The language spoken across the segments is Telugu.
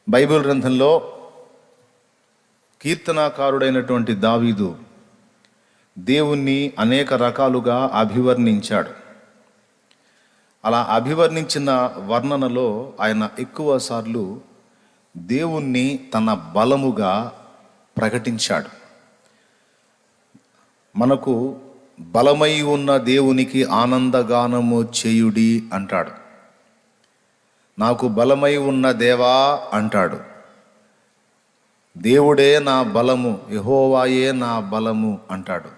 బైబిల్ గ్రంథంలో కీర్తనాకారుడైనటువంటి దావీదు దేవుణ్ణి అనేక రకాలుగా అభివర్ణించాడు. అలా అభివర్ణించిన వర్ణనలో ఆయన ఎక్కువ సార్లు దేవుణ్ణి తన బలముగా ప్రకటించాడు. మనకు బలమై ఉన్న దేవునికి ఆనందగానము చేయుడి అంటాడు. నాకు బలమై ఉన్న దేవా అంటాడు. దేవుడే నా బలము, యెహోవాయే నా బలము అంటాడు.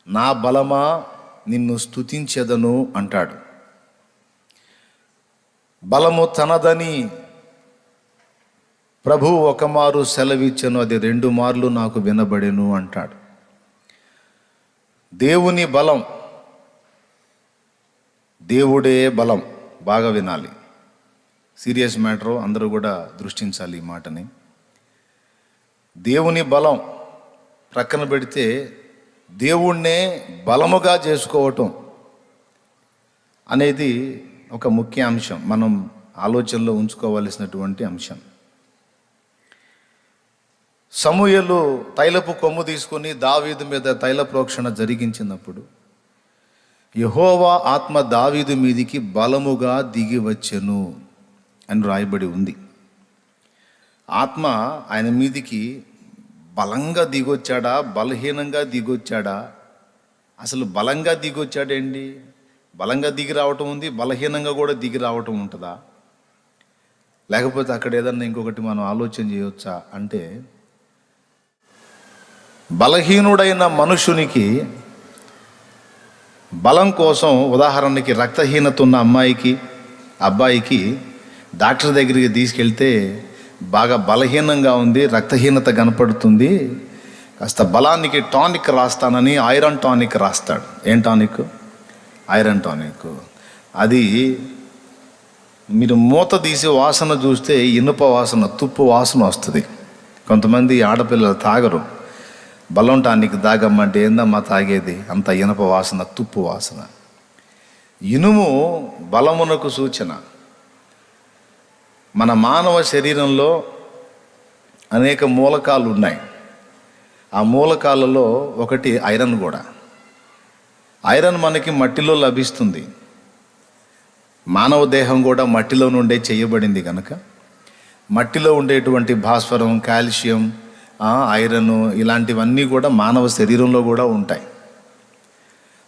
నా బలమా నిన్ను స్తుతించెదను అంటాడు. బలము తనదని ప్రభువు ఒకమారు సెలవిచ్చెను, అది 2 మార్లు నాకు వినబడెను అంటాడు. దేవుని బలం, దేవుడే బలం. బాగా వినాలి, సీరియస్ మ్యాటర్, అందరూ కూడా దృష్టించాలి ఈ మాటని. దేవుని బలం ప్రక్కన పెడితే దేవుణ్ణే బలముగా చేసుకోవటం అనేది ఒక ముఖ్య అంశం, మనం ఆలోచనలో ఉంచుకోవలసినటువంటి అంశం. సమూయేలు తైలపు కొమ్ము తీసుకొని దావీదు మీద తైల ప్రోక్షణ జరిగించినప్పుడు యెహోవా ఆత్మ దావీదు మీదికి బలముగా దిగి వచ్చెను అని రాయబడి ఉంది. ఆత్మ ఆయన మీదికి బలంగా దిగొచ్చాడా, బలహీనంగా దిగొచ్చాడా? అసలు బలంగా దిగొచ్చాడేంటి? బలంగా దిగి రావటం ఉంది, బలహీనంగా కూడా దిగి రావటం ఉంటుందా? లేకపోతే అక్కడ ఏదన్నా ఇంకొకటి మనం ఆలోచన చేయవచ్చా అంటే, బలహీనుడైన మనుషునికి బలం కోసం, ఉదాహరణకి రక్తహీనత ఉన్న అమ్మాయికి అబ్బాయికి డాక్టర్ దగ్గరికి తీసుకెళ్తే బాగా బలహీనంగా ఉంది, రక్తహీనత కనపడుతుంది, కాస్త బలానికి టానిక్ రాస్తానని ఐరన్ టానిక్ రాస్తాడు. ఏం టానిక్? Iron tonic. అది మీరు మూత తీసి వాసన చూస్తే ఇనుప వాసన, తుప్పు వాసన వస్తుంది. కొంతమంది ఆడపిల్లలు తాగరు. బలం టానిక్ తాగమ్మంటే ఏందమ్మా తాగేది, అంత ఇనుప వాసన, తుప్పు వాసన. ఇనుము బలమునకు సూచన. మన మానవ శరీరంలో అనేక మూలకాలు ఉన్నాయి. ఆ మూలకాలలో ఒకటి ఐరన్ కూడా. ఐరన్ మనకి మట్టిలో లభిస్తుంది. మానవ దేహం కూడా మట్టిలో నుండే చేయబడింది కనుక మట్టిలో ఉండేటువంటి భాస్వరం, కాల్షియం, ఐరన్ ఇలాంటివన్నీ కూడా మానవ శరీరంలో కూడా ఉంటాయి.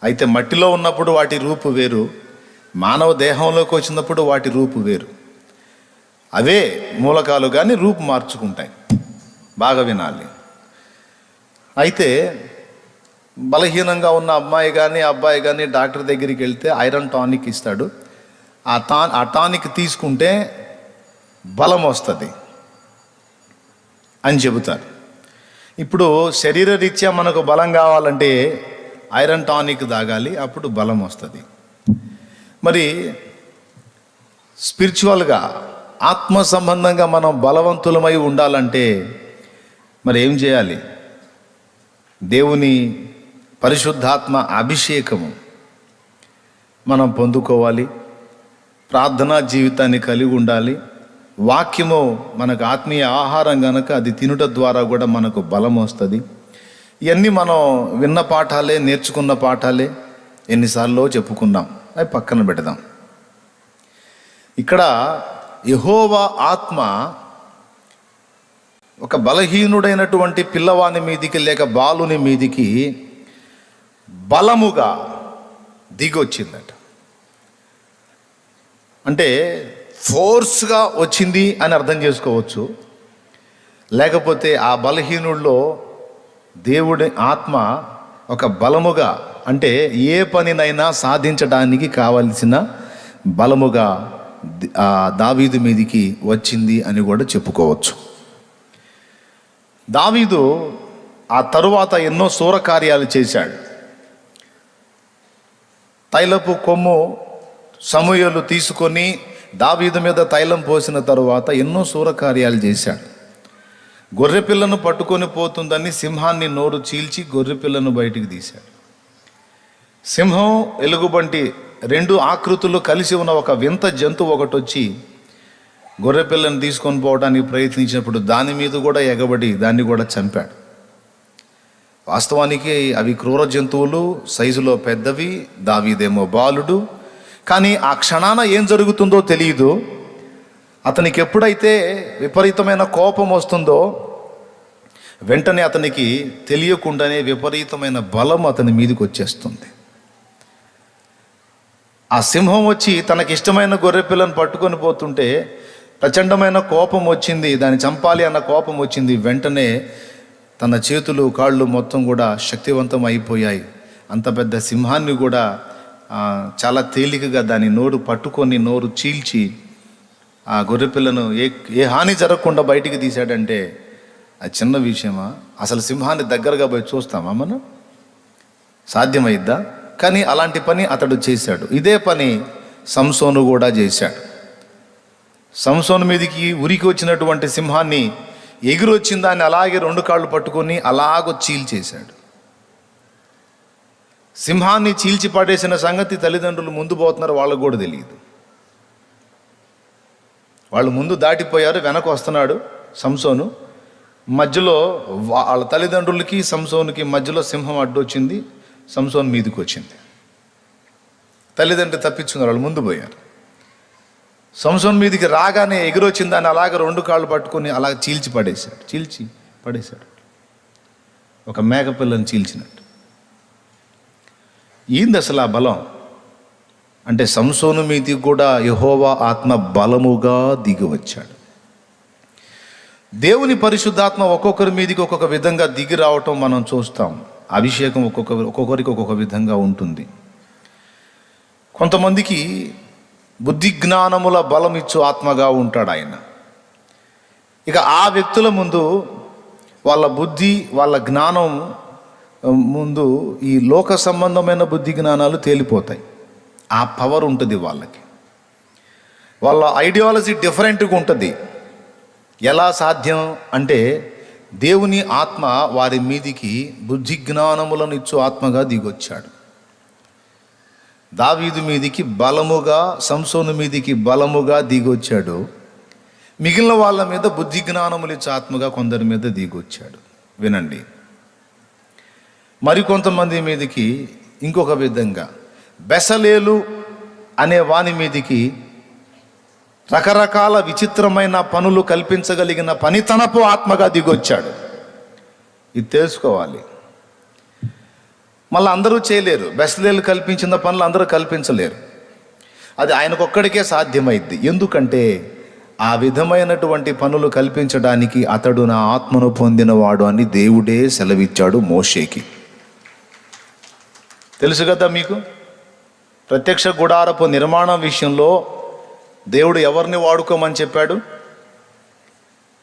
అయితే మట్టిలో ఉన్నప్పుడు వాటి రూపు వేరు, మానవ దేహంలోకి వచ్చినప్పుడు వాటి రూపు వేరు. అవే మూలకాలు కానీ రూపు మార్చుకుంటాయి. బాగా వినాలి. అయితే బలహీనంగా ఉన్న అమ్మాయి కానీ అబ్బాయి కానీ డాక్టర్ దగ్గరికి వెళ్తే ఐరన్ టానిక్ ఇస్తాడు. ఆ టానిక్ తీసుకుంటే బలం వస్తుంది అని చెబుతారు. ఇప్పుడు శరీరరీత్యా మనకు బలం కావాలంటే ఐరన్ టానిక్ తాగాలి, అప్పుడు బలం వస్తుంది. మరి స్పిరిచువల్గా, ఆత్మ సంబంధంగా మనం బలవంతులమై ఉండాలంటే మరి ఏం చేయాలి? దేవుని పరిశుద్ధాత్మ అభిషేకము మనం పొందుకోవాలి. ప్రార్థనా జీవితాన్ని కలిగి ఉండాలి. వాక్యము మనకు ఆత్మీయ ఆహారం కనుక అది తినుట ద్వారా కూడా మనకు బలం వస్తుంది. ఇవన్నీ మనం విన్న పాఠాలే, నేర్చుకున్న పాఠాలే, ఎన్నిసార్లు చెప్పుకున్నాం. అవి పక్కన పెడదాం. ఇక్కడ యెహోవా ఆత్మ ఒక బలహీనుడైనటువంటి పిల్లవాని మీదికి లేక బాలుని మీదికి బలముగా దిగొచ్చిందట. అంటే ఫోర్స్గా వచ్చింది అని అర్థం చేసుకోవచ్చు. లేకపోతే ఆ బలహీనుల్లో దేవుడి ఆత్మ ఒక బలముగా, అంటే ఏ పనినైనా సాధించడానికి కావలసిన బలముగా దావీదు మీదికి వచ్చింది అని కూడా చెప్పుకోవచ్చు. దావీదు ఆ తరువాత ఎన్నో శూరకార్యాలు చేశాడు. తైలపు కొమ్ము సమూయేలు తీసుకొని దావీదు మీద తైలం పోసిన తరువాత ఎన్నో శూరకార్యాలు చేశాడు. గొర్రెపిల్లను పట్టుకొని పోతుందని సింహాన్ని నోరు చీల్చి గొర్రెపిల్లను బయటికి తీశాడు. సింహం, ఎలుగుబంటి 2 ఆకృతులు కలిసి ఉన్న ఒక వింత జంతువు ఒకటి వచ్చి గొర్రె పిల్లని తీసుకొని పోవడానికి ప్రయత్నించినప్పుడు దాని మీద కూడా ఎగబడి దాన్ని కూడా చంపాడు. వాస్తవానికి అవి క్రూర జంతువులు, సైజులో పెద్దవి, దావీదేమో బాలుడు. కానీ ఆ క్షణాన ఏం జరుగుతుందో తెలియదు. అతనికి ఎప్పుడైతే విపరీతమైన కోపం వస్తుందో వెంటనే అతనికి తెలియకుండానే విపరీతమైన బలం అతని మీదకి వచ్చేస్తుంది. ఆ సింహం వచ్చి తనకిష్టమైన గొర్రె పిల్లను పట్టుకొని పోతుంటే ప్రచండమైన కోపం వచ్చింది, దాన్ని చంపాలి అన్న కోపం వచ్చింది. వెంటనే తన చేతులు కాళ్ళు మొత్తం కూడా శక్తివంతం అయిపోయాయి. అంత పెద్ద సింహాన్ని కూడా చాలా తేలికగా దాని నోరు పట్టుకొని నోరు చీల్చి ఆ గొర్రెపిల్లను ఏ హాని జరగకుండా బయటికి తీశాడంటే అది చిన్న విషయమా? అసలు సింహాన్ని దగ్గరగా పోయి చూస్తామా మనం? సాధ్యమైద్దా? కానీ అలాంటి పని అతడు చేశాడు. ఇదే పని సంసోను కూడా చేశాడు. సంసోను మీదికి ఉరికి వచ్చినటువంటి సింహాన్ని ఎగిరొచ్చిన దాన్ని అలాగే 2 కాళ్ళు పట్టుకొని అలాగో చీల్చేశాడు. సింహాన్ని చీల్చి పడేసిన సంగతి తల్లిదండ్రులు ముందు పోతున్నారు, వాళ్ళకు కూడా తెలియదు. వాళ్ళు ముందు దాటిపోయారు, వెనక వస్తున్నాడు సంసోను. మధ్యలో వాళ్ళ తల్లిదండ్రులకి సంసోనుకి మధ్యలో సింహం అడ్డొచ్చింది, సంసోను మీదకి వచ్చింది. తల్లిదండ్రులు తప్పించుకున్నారు, వాళ్ళు ముందు పోయారు. సంసోను మీదికి రాగానే ఎగిరొచ్చింది దాన్ని అలాగ 2 కాళ్ళు పట్టుకొని అలా చీల్చి పడేశాడు. ఒక మేకపిల్లని చీల్చినట్టు. ఏంది అసలు ఆ బలం అంటే? సంసోను మీదికి కూడా యెహోవా ఆత్మ బలముగా దిగి వచ్చాడు. దేవుని పరిశుద్ధాత్మ ఒక్కొక్కరి మీదకి ఒక్కొక్క విధంగా దిగి రావటం మనం చూస్తాం. అభిషేకం ఒక్కొక్కరికి ఒక్కొక్క విధంగా ఉంటుంది. కొంతమందికి బుద్ధి జ్ఞానముల బలం ఇచ్చు ఆత్మగా ఉంటాడు ఆయన. ఇక ఆ వ్యక్తుల ముందు వాళ్ళ బుద్ధి, వాళ్ళ జ్ఞానం ముందు ఈ లోక సంబంధమైన బుద్ధి జ్ఞానాలు తేలిపోతాయి. ఆ పవర్ ఉంటుంది వాళ్ళకి. వాళ్ళ ఐడియాలజీ డిఫరెంట్గా ఉంటుంది. ఎలా సాధ్యం అంటే దేవుని ఆత్మ వారి మీదికి బుద్ధి జ్ఞానములను ఇచ్చు ఆత్మగా దిగొచ్చాడు. దావీదు మీదికి బలముగా, సంసోను మీదికి బలముగా దిగొచ్చాడు. మిగిలిన వాళ్ళ మీద బుద్ధి జ్ఞానములు ఇచ్చు ఆత్మగా కొందరి మీద దిగొచ్చాడు. వినండి, మరికొంతమంది మీదికి ఇంకొక విధంగా బెసలేలు అనే వాని మీదికి రకరకాల విచిత్రమైన పనులు కల్పించగలిగిన పనితనపు ఆత్మగా దిగొచ్చాడు. ఇది తెలుసుకోవాలి. మళ్ళీ అందరూ చేయలేరు. బెసలేలు కల్పించిన పనులు అందరూ కల్పించలేరు. అది ఆయనకొక్కడికే సాధ్యమైద్ది. ఎందుకంటే ఆ విధమైనటువంటి పనులు కల్పించడానికి అతడు నా ఆత్మను పొందినవాడు అని దేవుడే సెలవిచ్చాడు మోషేకి. తెలుసు కదా మీకు, ప్రత్యక్ష గుడారపు నిర్మాణం విషయంలో దేవుడు ఎవరిని వాడుకోమని చెప్పాడు?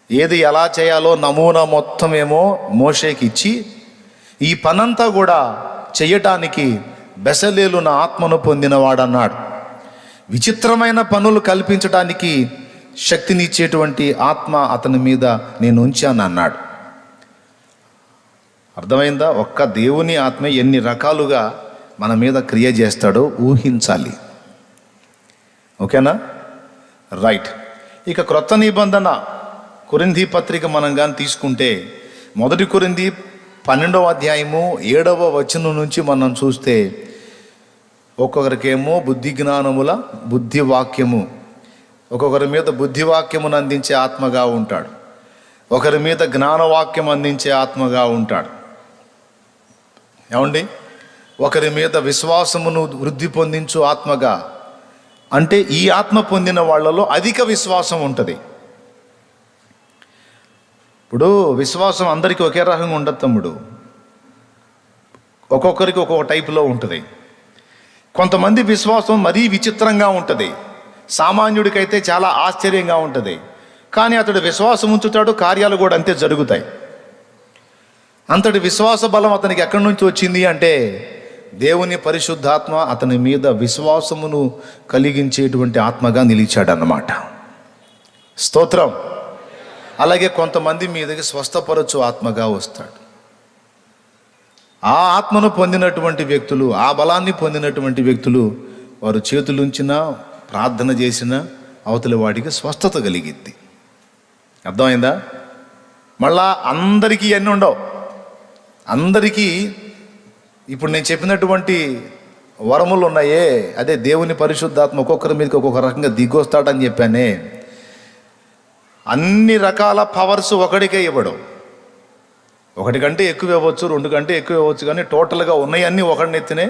ఏది ఎలా చేయాలో నమూనా మొత్తం ఏమో మోషేకి ఇచ్చి, ఈ పనంతా కూడా చెయ్యటానికి బెసలేలు నా ఆత్మను పొందినవాడన్నాడు. విచిత్రమైన పనులు కల్పించడానికి శక్తినిచ్చేటువంటి ఆత్మ అతని మీద నేను ఉంచాను అన్నాడు. అర్థమైందా? ఒక్క దేవుని ఆత్మ ఎన్ని రకాలుగా మన మీద క్రియ చేస్తాడో ఊహించాలి. ఓకేనా? రైట్. ఇక క్రొత్త నిబంధన కొరింథీ పత్రిక మనం కానీ తీసుకుంటే 1 కొరింథీ 12వ అధ్యాయము 7వ వచనం నుంచి మనం చూస్తే ఒక్కొక్కరికేమో బుద్ధి జ్ఞానముల బుద్ధి వాక్యము, ఒక్కొక్కరి మీద బుద్ధి వాక్యమును అందించే ఆత్మగా ఉంటాడు, ఒకరి మీద జ్ఞానవాక్యం అందించే ఆత్మగా ఉంటాడు. ఏమండి? ఒకరి మీద విశ్వాసమును వృద్ధి పొందించు ఆత్మగా, అంటే ఈ ఆత్మ పొందిన వాళ్ళలో అధిక విశ్వాసం ఉంటుంది. ఇప్పుడు విశ్వాసం అందరికీ ఒకే రకంగా ఉండదు తమ్ముడు, ఒక్కొక్కరికి ఒక్కొక్క టైపులో ఉంటుంది. కొంతమంది విశ్వాసం మరీ విచిత్రంగా ఉంటుంది. సామాన్యుడికైతే చాలా ఆశ్చర్యంగా ఉంటుంది. కానీ అతడు విశ్వాసం ఉంచుతాడు, కార్యాలు కూడా అంతే జరుగుతాయి. అంతటి విశ్వాస బలం అతనికి ఎక్కడి నుంచి వచ్చింది అంటే దేవుని పరిశుద్ధాత్మ అతని మీద విశ్వాసమును కలిగించేటువంటి ఆత్మగా నిలిచాడన్నమాట. స్తోత్రం. అలాగే కొంతమంది మీదకి స్వస్థపరచు ఆత్మగా వస్తాడు. ఆ ఆత్మను పొందినటువంటి వ్యక్తులు, ఆ బలాన్ని పొందినటువంటి వ్యక్తులు వారు చేతులుంచినా, ప్రార్థన చేసినా, అవతలి వాడికి స్వస్థత కలిగిద్ది. అర్థమైందా? మళ్ళా అందరికీ అన్నీ ఉండవు. అందరికీ ఇప్పుడు నేను చెప్పినటువంటి వరములు ఉన్నాయే, అదే దేవుని పరిశుద్ధాత్మ ఒక్కొక్కరి మీదకి ఒక్కొక్క రకంగా దిగొస్తాడని చెప్పానే, అన్ని రకాల పవర్స్ ఒకడికే ఇవ్వడం. ఒకటి కంటే ఎక్కువ ఇవ్వచ్చు, 2 కంటే ఎక్కువ ఇవ్వచ్చు, కానీ టోటల్గా ఉన్నాయన్నీ ఒకడినెత్తినే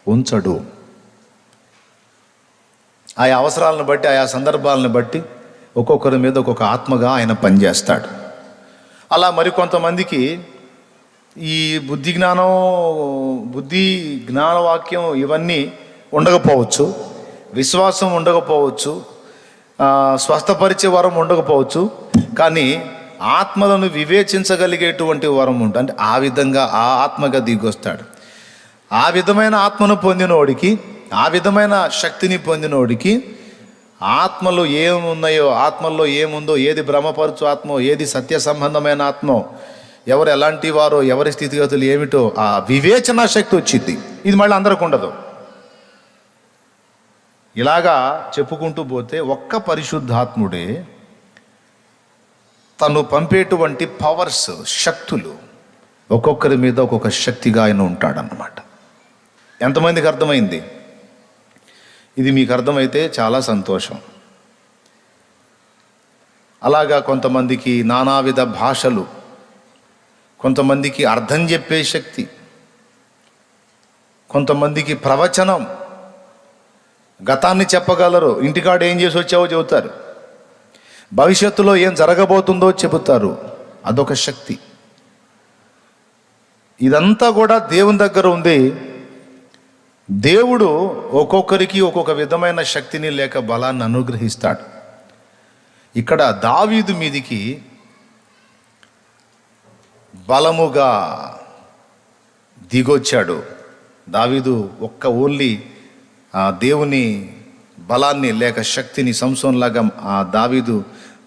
ఉంచడు. ఆయా అవసరాలను బట్టి, ఆయా సందర్భాలను బట్టి ఒక్కొక్కరి మీద ఒక్కొక్క ఆత్మగా ఆయన పనిచేస్తాడు. అలా మరికొంతమందికి ఈ బుద్ధి జ్ఞానవాక్యం ఇవన్నీ ఉండకపోవచ్చు, విశ్వాసం ఉండకపోవచ్చు, స్వస్థపరిచే వరం ఉండకపోవచ్చు, కానీ ఆత్మలను వివేచించగలిగేటువంటి వరం ఉంటుంది. అంటే ఆ విధంగా ఆ ఆత్మగా దిగొస్తాడు. ఆ విధమైన ఆత్మను పొందినోడికి, ఆ విధమైన శక్తిని పొందినోడికి ఆత్మలో ఏమున్నాయో, ఆత్మల్లో ఏముందో, ఏది భ్రమపరచు ఆత్మో, ఏది సత్య సంబంధమైన ఆత్మో, ఎవరు ఎలాంటి వారో, ఎవరి స్థితిగతులు ఏమిటో ఆ వివేచన శక్తి వచ్చింది. ఇది మళ్ళీ అందరికి ఉండదు. ఇలాగా చెప్పుకుంటూ పోతే ఒక్క పరిశుద్ధాత్ముడే తను పంపేటువంటి పవర్స్, శక్తులు ఒక్కొక్కరి మీద ఒక్కొక్క శక్తిగా ఆయన ఉంటాడన్నమాట. ఎంతమందికి అర్థమైంది? ఇది మీకు అర్థమైతే చాలా సంతోషం. అలాగా కొంతమందికి నానావిధ భాషలు, కొంతమందికి అర్థం చెప్పే శక్తి, కొంతమందికి ప్రవచనం, గతాన్ని చెప్పగలరు, ఇంటికాడ ఏం చేసి వచ్చావో చెబుతారు, భవిష్యత్తులో ఏం జరగబోతుందో చెబుతారు, అదొక శక్తి. ఇదంతా కూడా దేవుని దగ్గర ఉంది. దేవుడు ఒక్కొక్కరికి ఒక్కొక్క విధమైన శక్తిని లేక బలాన్ని అనుగ్రహిస్తాడు. ఇక్కడ దావీదు మీదికి బలముగా దిగొచ్చాడు. దావీదు ఓన్లీ దేవుని బలాన్ని లేక శక్తిని సంసోన్లాగా దావీదు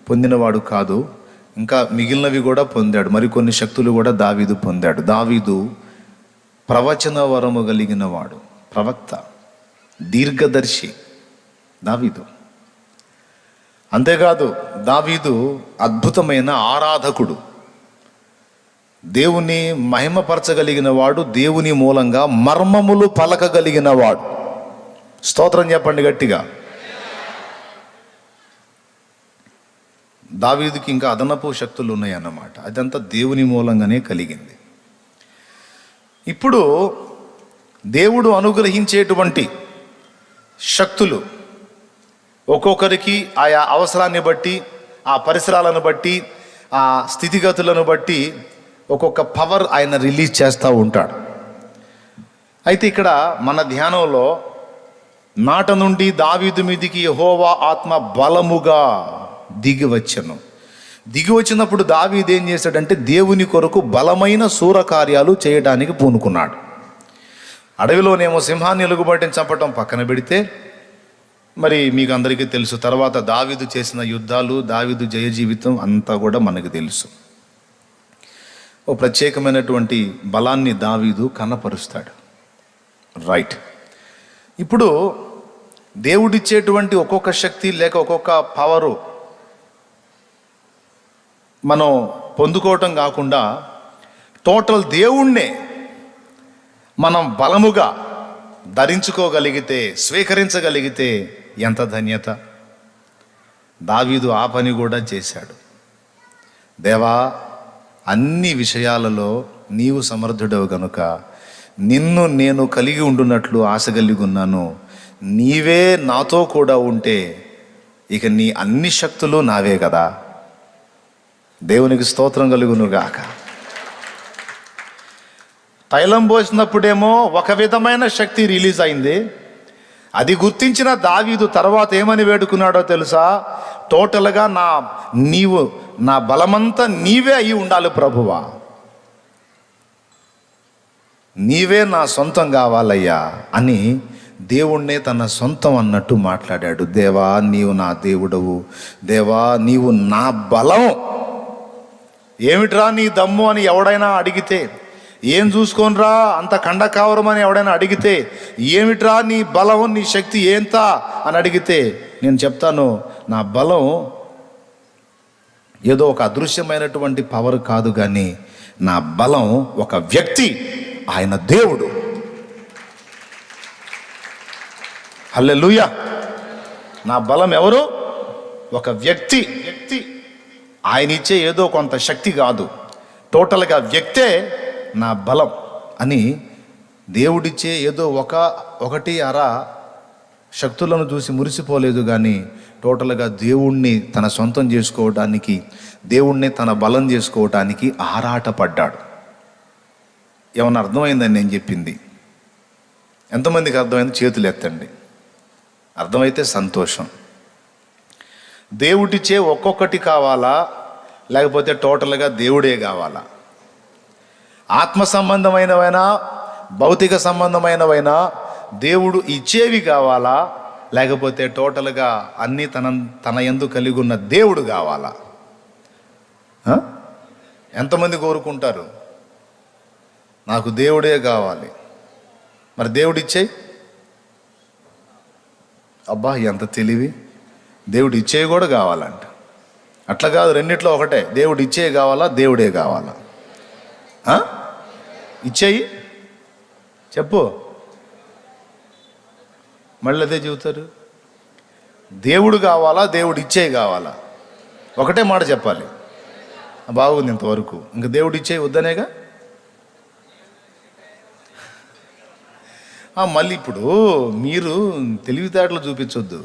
పొందినవాడు కాదు, ఇంకా మిగిలినవి కూడా పొందాడు. మరికొన్ని శక్తులు కూడా దావీదు పొందాడు. దావీదు ప్రవచన వరము కలిగిన వాడు, ప్రవక్త, దీర్ఘదర్శి దావీదు. అంతేకాదు దావీదు అద్భుతమైన ఆరాధకుడు, దేవుని మహిమపరచగలిగిన వాడు, దేవుని మూలంగా మర్మములు పలకగలిగిన వాడు. స్తోత్రం చెప్పండి గట్టిగా. దావీదుకి ఇంకా అదనపు శక్తులు ఉన్నాయన్నమాట. అదంతా దేవుని మూలంగానే కలిగింది. ఇప్పుడు దేవుడు అనుగ్రహించేటువంటి శక్తులు ఒక్కొక్కరికి ఆయా అవసరాన్ని బట్టి, ఆ పరిసరాలను బట్టి, ఆ స్థితిగతులను బట్టి ఒక్కొక్క పవర్ ఆయన రిలీజ్ చేస్తూ ఉంటాడు. అయితే ఇక్కడ మన ధ్యానంలో నాట నుండి దావీదు మీదికి యెహోవా ఆత్మ బలముగా దిగి వచ్చినప్పుడు దావీదు ఏం చేశాడంటే దేవుని కొరకు బలమైన శూర కార్యాలు చేయడానికి పూనుకున్నాడు. అడవిలోనేమో సింహాన్ని ఎలుగుబాటిని చంపటం పక్కన పెడితే, మరి మీకు అందరికీ తెలుసు తర్వాత దావీదు చేసిన యుద్ధాలు, దావీదు జయ జీవితం అంతా కూడా మనకు తెలుసు. ఓ ప్రత్యేకమైనటువంటి బలాన్ని దావీదు కనపరుస్తాడు. రైట్. ఇప్పుడు దేవుడిచ్చేటువంటి ఒక్కొక్క శక్తి లేక ఒక్కొక్క పవరు మనం పొందుకోవటం కాకుండా టోటల్ దేవుణ్ణే మనం బలముగా ధరించుకోగలిగితే, స్వీకరించగలిగితే ఎంత ధన్యత. దావీదు ఆ పని కూడా చేశాడు. దేవా, అన్ని విషయాలలో నీవు సమర్థుడవు గనుక నిన్ను నేను కలిగి ఉండున్నట్లు ఆశ కలిగి ఉన్నాను. నీవే నాతో కూడా ఉంటే ఇక నీ అన్ని శక్తులు నావే కదా. దేవునికి స్తోత్రం కలుగును గాక. తైలం పోసినప్పుడేమో ఒక విధమైన శక్తి రిలీజ్ అయింది. అది గుర్తించిన దావీదు తర్వాత ఏమని వేడుకున్నాడో తెలుసా? టోటల్గా నా బలమంతా నీవే అయి ఉండాలి ప్రభువా, నీవే నా సొంతం కావాలయ్యా అని దేవుణ్ణే తన సొంతం అన్నట్టు మాట్లాడాడు. దేవా, నీవు నా దేవుడవు, దేవా నీవు నా బలం. ఏమిట్రా నీ దమ్ము అని ఎవడైనా అడిగితే, ఏం చూసుకోనరా అంత కండకావరం అని ఎవడైనా అడిగితే, ఏమిట్రా నీ బలం, నీ శక్తి ఏంత అని అడిగితే, నేను చెప్తాను, నా బలం ఏదో ఒక అదృశ్యమైనటువంటి పవర్ కాదు, కానీ నా బలం ఒక వ్యక్తి, ఆయన దేవుడు. హల్లెలూయా. నా బలం ఎవరు? ఒక వ్యక్తి. ఆయన ఇచ్చే ఏదో కొంత శక్తి కాదు, టోటల్గా వ్యక్తే నా బలం అని. దేవుడిచ్చే ఏదో ఒకటి అర శక్తులను చూసి మురిసిపోలేదు, కానీ టోటల్గా దేవుణ్ణి తన సొంతం చేసుకోవడానికి, దేవుణ్ణి తన బలం చేసుకోవడానికి ఆరాటపడ్డాడు. ఏమన్నా అర్థమైందని నేను చెప్పింది? ఎంతమందికి అర్థమైంది? చేతులు ఎత్తండి. అర్థమైతే సంతోషం. దేవుడిచ్చే ఒక్కొక్కటి కావాలా, లేకపోతే టోటల్గా దేవుడే కావాలా? ఆత్మ సంబంధమైనవైనా భౌతిక సంబంధమైనవైనా దేవుడు ఇచ్చేవి కావాలా, లేకపోతే టోటల్గా అన్నీ తన యందు కలిగి ఉన్న దేవుడు కావాలా? ఎంతమంది కోరుకుంటారు నాకు దేవుడే కావాలి? మరి దేవుడు ఇచ్చేయి. అబ్బా ఎంత తెలివి! దేవుడు ఇచ్చేవి కూడా కావాలంట. అట్లా కాదు, రెండిట్లో ఒకటే. దేవుడు ఇచ్చేవి కావాలా, దేవుడే కావాలా? ఇచ్చేయి చెప్పు. మళ్ళీ అదే చెబుతారు. దేవుడు కావాలా, దేవుడు ఇచ్చేవి కావాలా? ఒకటే మాట చెప్పాలి. బాగుంది ఇంతవరకు. ఇంకా దేవుడు ఇచ్చేవి వద్దనేగా. మళ్ళీ ఇప్పుడు మీరు తెలివితేటలు చూపించొద్దు.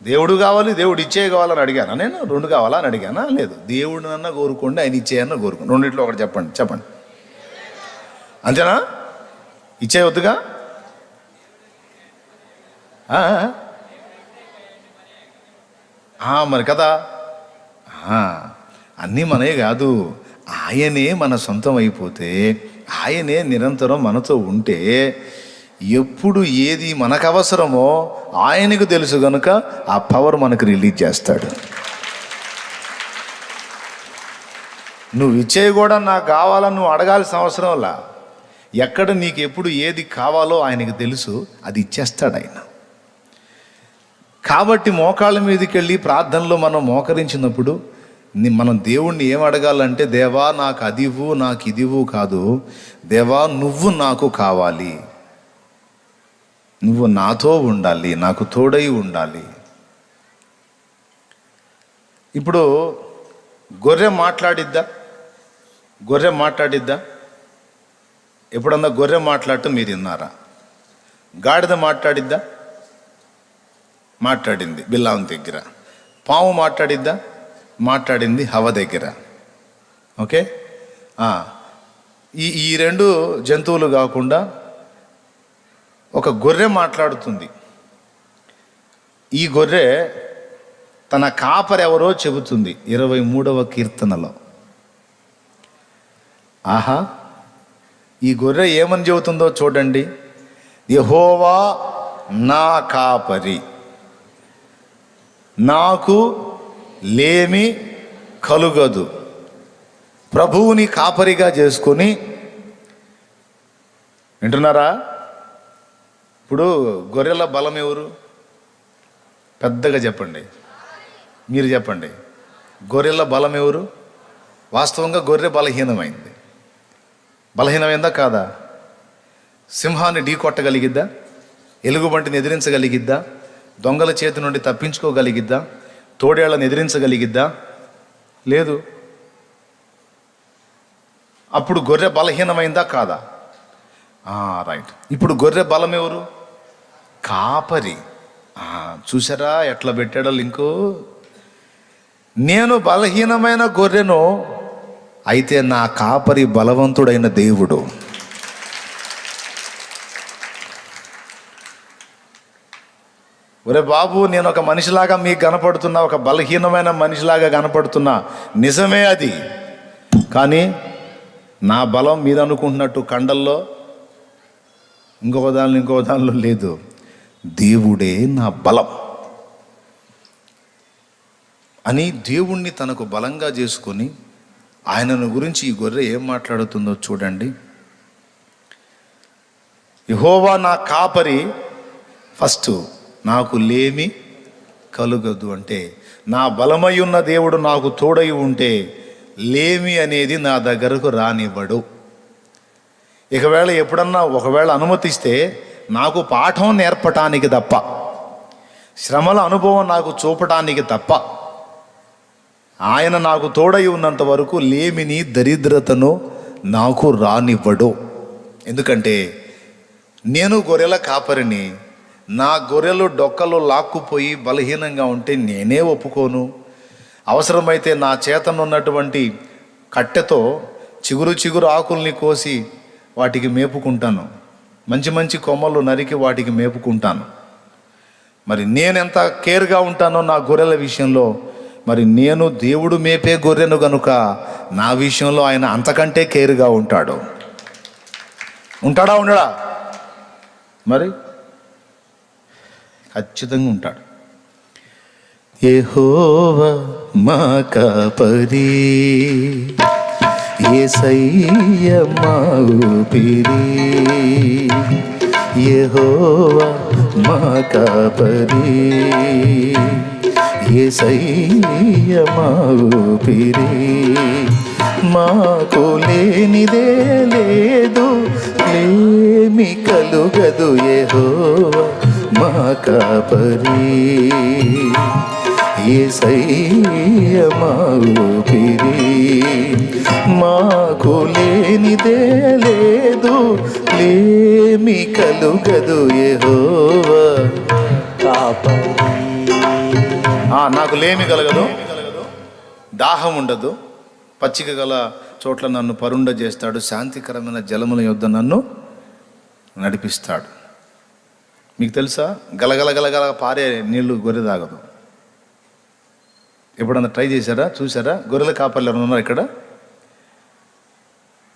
దేవుడు కావాలి, దేవుడు ఇచ్చేవి కావాలని అడిగానా నేను? రెండు కావాలా అని అడిగానా? లేదు. దేవుడినన్నా కోరుకోండి, ఆయన ఇచ్చేయన్నా కోరుకోండి. రెండిట్లో ఒకటి చెప్పండి. అంతేనా? ఇచ్చేయవద్దుగా. మరి కదా, అన్నీ మనే కాదు, ఆయనే మన సొంతం అయిపోతే, ఆయనే నిరంతరం మనతో ఉంటే, ఎప్పుడు ఏది మనకు అవసరమో ఆయనకు తెలుసు కనుక ఆ పవర్ మనకు రిలీజ్ చేస్తాడు. నువ్వు ఇచ్చేవి కూడా నాకు కావాలని నువ్వు అడగాల్సిన అవసరంలా. ఎక్కడ నీకు ఎప్పుడు ఏది కావాలో ఆయనకు తెలుసు, అది ఇచ్చేస్తాడు ఆయన. కాబట్టి మోకాళ్ళ మీదకి వెళ్ళి ప్రార్థనలో మనం మోకరించినప్పుడు మనం దేవుణ్ణి ఏం అడగాలంటే, దేవా నాకు అదివు, నాకు ఇదివు కాదు, దేవా నువ్వు నాకు కావాలి, నువ్వు నాతో ఉండాలి, నాకు తోడై ఉండాలి. ఇప్పుడు గొర్రె మాట్లాడిద్దా? ఎప్పుడన్నా గొర్రె మాట్లాడటం మీరు విన్నారా? గాడిద మాట్లాడింది బిల్లాం దగ్గర. పాము మాట్లాడింది హవ దగ్గర. ఓకే. ఈ రెండు జంతువులు కాకుండా ఒక గొర్రె మాట్లాడుతుంది. ఈ గొర్రె తన కాపరెవరో చెబుతుంది 23వ కీర్తనలో. ఆహా, ఈ గొర్రె ఏమని చెబుతుందో చూడండి. యెహోవా నా కాపరి, నాకు లేమి కలుగదు. ప్రభువుని కాపరిగా చేసుకొని, వింటున్నారా? ఇప్పుడు గొర్రెల బలం ఎవరు? పెద్దగా చెప్పండి, మీరు చెప్పండి. గొర్రెల బలం ఎవరు? వాస్తవంగా గొర్రె బలహీనమైందా కాదా? సింహాన్ని ఢీ కొట్టగలిగిద్దా? ఎలుగుబంటిని ఎదిరించగలిగిద్దా? దొంగల చేతి నుండి తప్పించుకోగలిగిద్దా? తోడేళ్లను ఎదిరించగలిగిద్దా? లేదు. అప్పుడు గొర్రె బలహీనమైందా కాదా? రైట్. ఇప్పుడు గొర్రె బలం ఎవరు? కాపరి. చూసారా ఎట్లా పెట్టాడో లింకు? నేను బలహీనమైన గొర్రెను, అయితే నా కాపరి బలవంతుడైన దేవుడు. ఒరే బాబు, నేను ఒక మనిషిలాగా మీకు కనపడుతున్నా, ఒక బలహీనమైన మనిషిలాగా కనపడుతున్నా, నిజమే అది. కానీ నా బలం మీరు అనుకుంటున్నట్టు కండల్లో ఇంకొక దానిలో లేదు. దేవుడే నా బలం అని దేవుణ్ణి తనకు బలంగా చేసుకొని, ఆయనను గురించి ఈ గొర్రె ఏం మాట్లాడుతుందో చూడండి. యెహోవా నా కాపరి. ఫస్ట్ నాకు లేమి కలుగదు. అంటే నా బలమై ఉన్న దేవుడు నాకు తోడై ఉంటే లేమి అనేది నా దగ్గరకు రానివ్వడు. ఒకవేళ అనుమతిస్తే నాకు పాఠం నేర్పటానికి తప్ప, శ్రమల అనుభవం నాకు చూపటానికి తప్ప, ఆయన నాకు తోడై ఉన్నంత వరకు లేమిని, దరిద్రతను నాకు రానివ్వడు. ఎందుకంటే నేను గొర్రెల కాపరిని. నా గొర్రెలు డొక్కలు లాక్కుపోయి బలహీనంగా ఉంటే నేనే ఒప్పుకోను. అవసరమైతే నా చేతనున్నటువంటి కట్టెతో చిగురు ఆకుల్ని కోసి వాటికి మేపుకుంటాను. మంచి మంచి కొమ్మలు నరికి వాటికి మేపుకుంటాను. మరి నేనెంత కేర్గా ఉంటానో నా గొర్రెల విషయంలో, మరి నేను దేవుడు మేపే గొర్రెను గనుక నా విషయంలో ఆయన అంతకంటే కేర్గా ఉంటాడు. ఉంటాడా ఉండడా? మరి ఖచ్చితంగా ఉంటాడు. యెహోవా మా కాపరి, యేసయ్య మా ఊపిరి. యెహోవా మా కాపరి, యేసయ్య మా ఊపిరి. మాకు లేనిదే లేదు, లేమి కలుగదు. యెహోవా మా కాపరి, యేసయ్య మా ఊపిరి. మాకు లేనిదే లేదు, లేమి కలుగదు. యెహోవా కాపరి. నాకు లేమి కలగదు, దాహం ఉండదు, పచ్చిక గల చోట్ల నన్ను పరుండ చేస్తాడు, శాంతికరమైన జలముల యొద్ద నన్ను నడిపిస్తాడు. మీకు తెలుసా, గలగల పారే నీళ్లు గొర్రె తాగదు. ఎప్పుడన్నా ట్రై చేశారా, చూసారా? గొర్రెల కాపర్లు ఎవరు ఉన్నారు ఇక్కడ?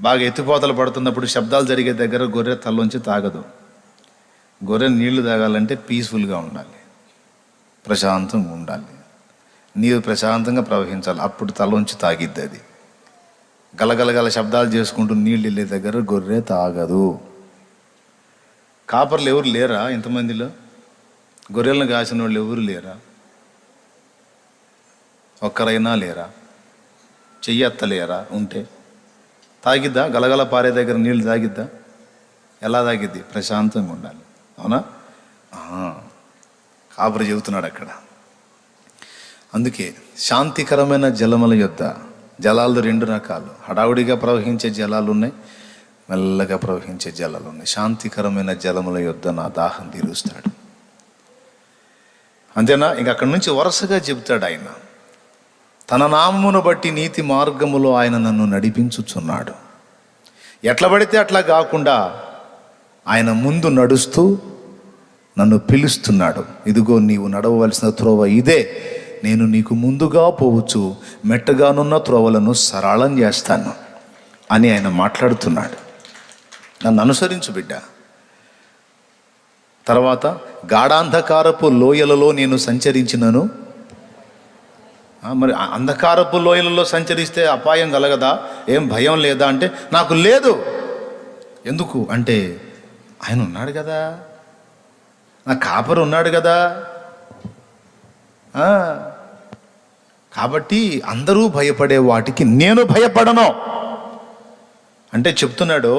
బాగా ఎత్తిపోతలు పడుతున్నప్పుడు శబ్దాలు జరిగే దగ్గర గొర్రె తల్లోంచి తాగదు. గొర్రె నీళ్లు తాగాలంటే పీస్ఫుల్గా ఉండాలి, ప్రశాంతంగా ఉండాలి, నీరు ప్రశాంతంగా ప్రవహించాలి, అప్పుడు తల్లోంచి తాగిద్ది. అది గలగలగల శబ్దాలు చేసుకుంటూ నీళ్ళు వెళ్ళే దగ్గర గొర్రె తాగదు. కాపర్లు ఎవరు లేరా ఇంతమందిలో? గొర్రెలను కాసిన వాళ్ళు ఎవరు లేరా? ఒక్కరైనా లేరా? చెయ్యెత్తలేరా? ఉంటే తాగిద్దా? గలగల పారే దగ్గర నీళ్ళు తాగిద్దా? ఎలా తాగిద్ది? ప్రశాంతంగా ఉండాలి. అవునా? కాపరి చెబుతున్నాడు అక్కడ. అందుకే శాంతికరమైన జలముల యొద్ద, జలాలు 2 రకాలు, హడావుడిగా ప్రవహించే జలాలు ఉన్నాయి, మెల్లగా ప్రవహించే జలాలు ఉన్నాయి. శాంతికరమైన జలముల యొద్ద నా దాహం తీరుస్తాడు. అంతేనా? ఇంక అక్కడి నుంచి వరుసగా చెబుతాడు ఆయన. తన నామమును బట్టి నీతి మార్గములో ఆయన నన్ను నడిపించుచున్నాడు. ఎట్లా పడితే అట్లా కాకుండా ఆయన ముందు నడుస్తూ నన్ను పిలుస్తున్నాడు. ఇదిగో నీవు నడవవలసిన త్రోవ ఇదే, నేను నీకు ముందుగా పోవచ్చు, మెట్టగానున్న త్రోవలను సరళం చేస్తాను అని ఆయన మాట్లాడుతున్నాడు. నన్ను అనుసరించు బిడ్డ. తర్వాత గాఢాంధకారపు లోయలలో నేను సంచరించినను. మరి అంధకారపు లోయలలో సంచరిస్తే అపాయం కలగదా? ఏం భయం లేదా అంటే నాకు లేదు. ఎందుకు అంటే ఆయన ఉన్నాడు కదా, నా కాపరి ఉన్నాడు కదా. కాబట్టి అందరూ భయపడే వాటికి నేను భయపడను అంటే చెప్తున్నాడు.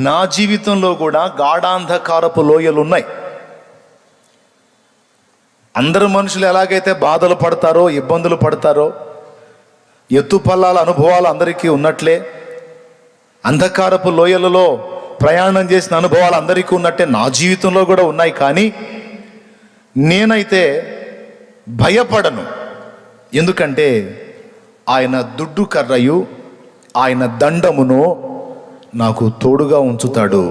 నా జీవితంలో కూడా గాఢాంధకారపు లోయలు ఉన్నాయి. అందరు మనుషులు ఎలాగైతే బాధలు పడతారో, ఇబ్బందులు పడతారో, ఎత్తుపల్లాల అనుభవాలు అందరికీ ఉన్నట్లే, అంధకారపు లోయలలో ప్రయాణం చేసిన అనుభవాలు అందరికీ ఉన్నట్టే నా జీవితంలో కూడా ఉన్నాయి. కానీ నేనైతే భయపడను. ఎందుకంటే ఆయన దుడ్డు కర్రయు ఆయన దండమును నాకు తోడుగా ఉంచుతాడు.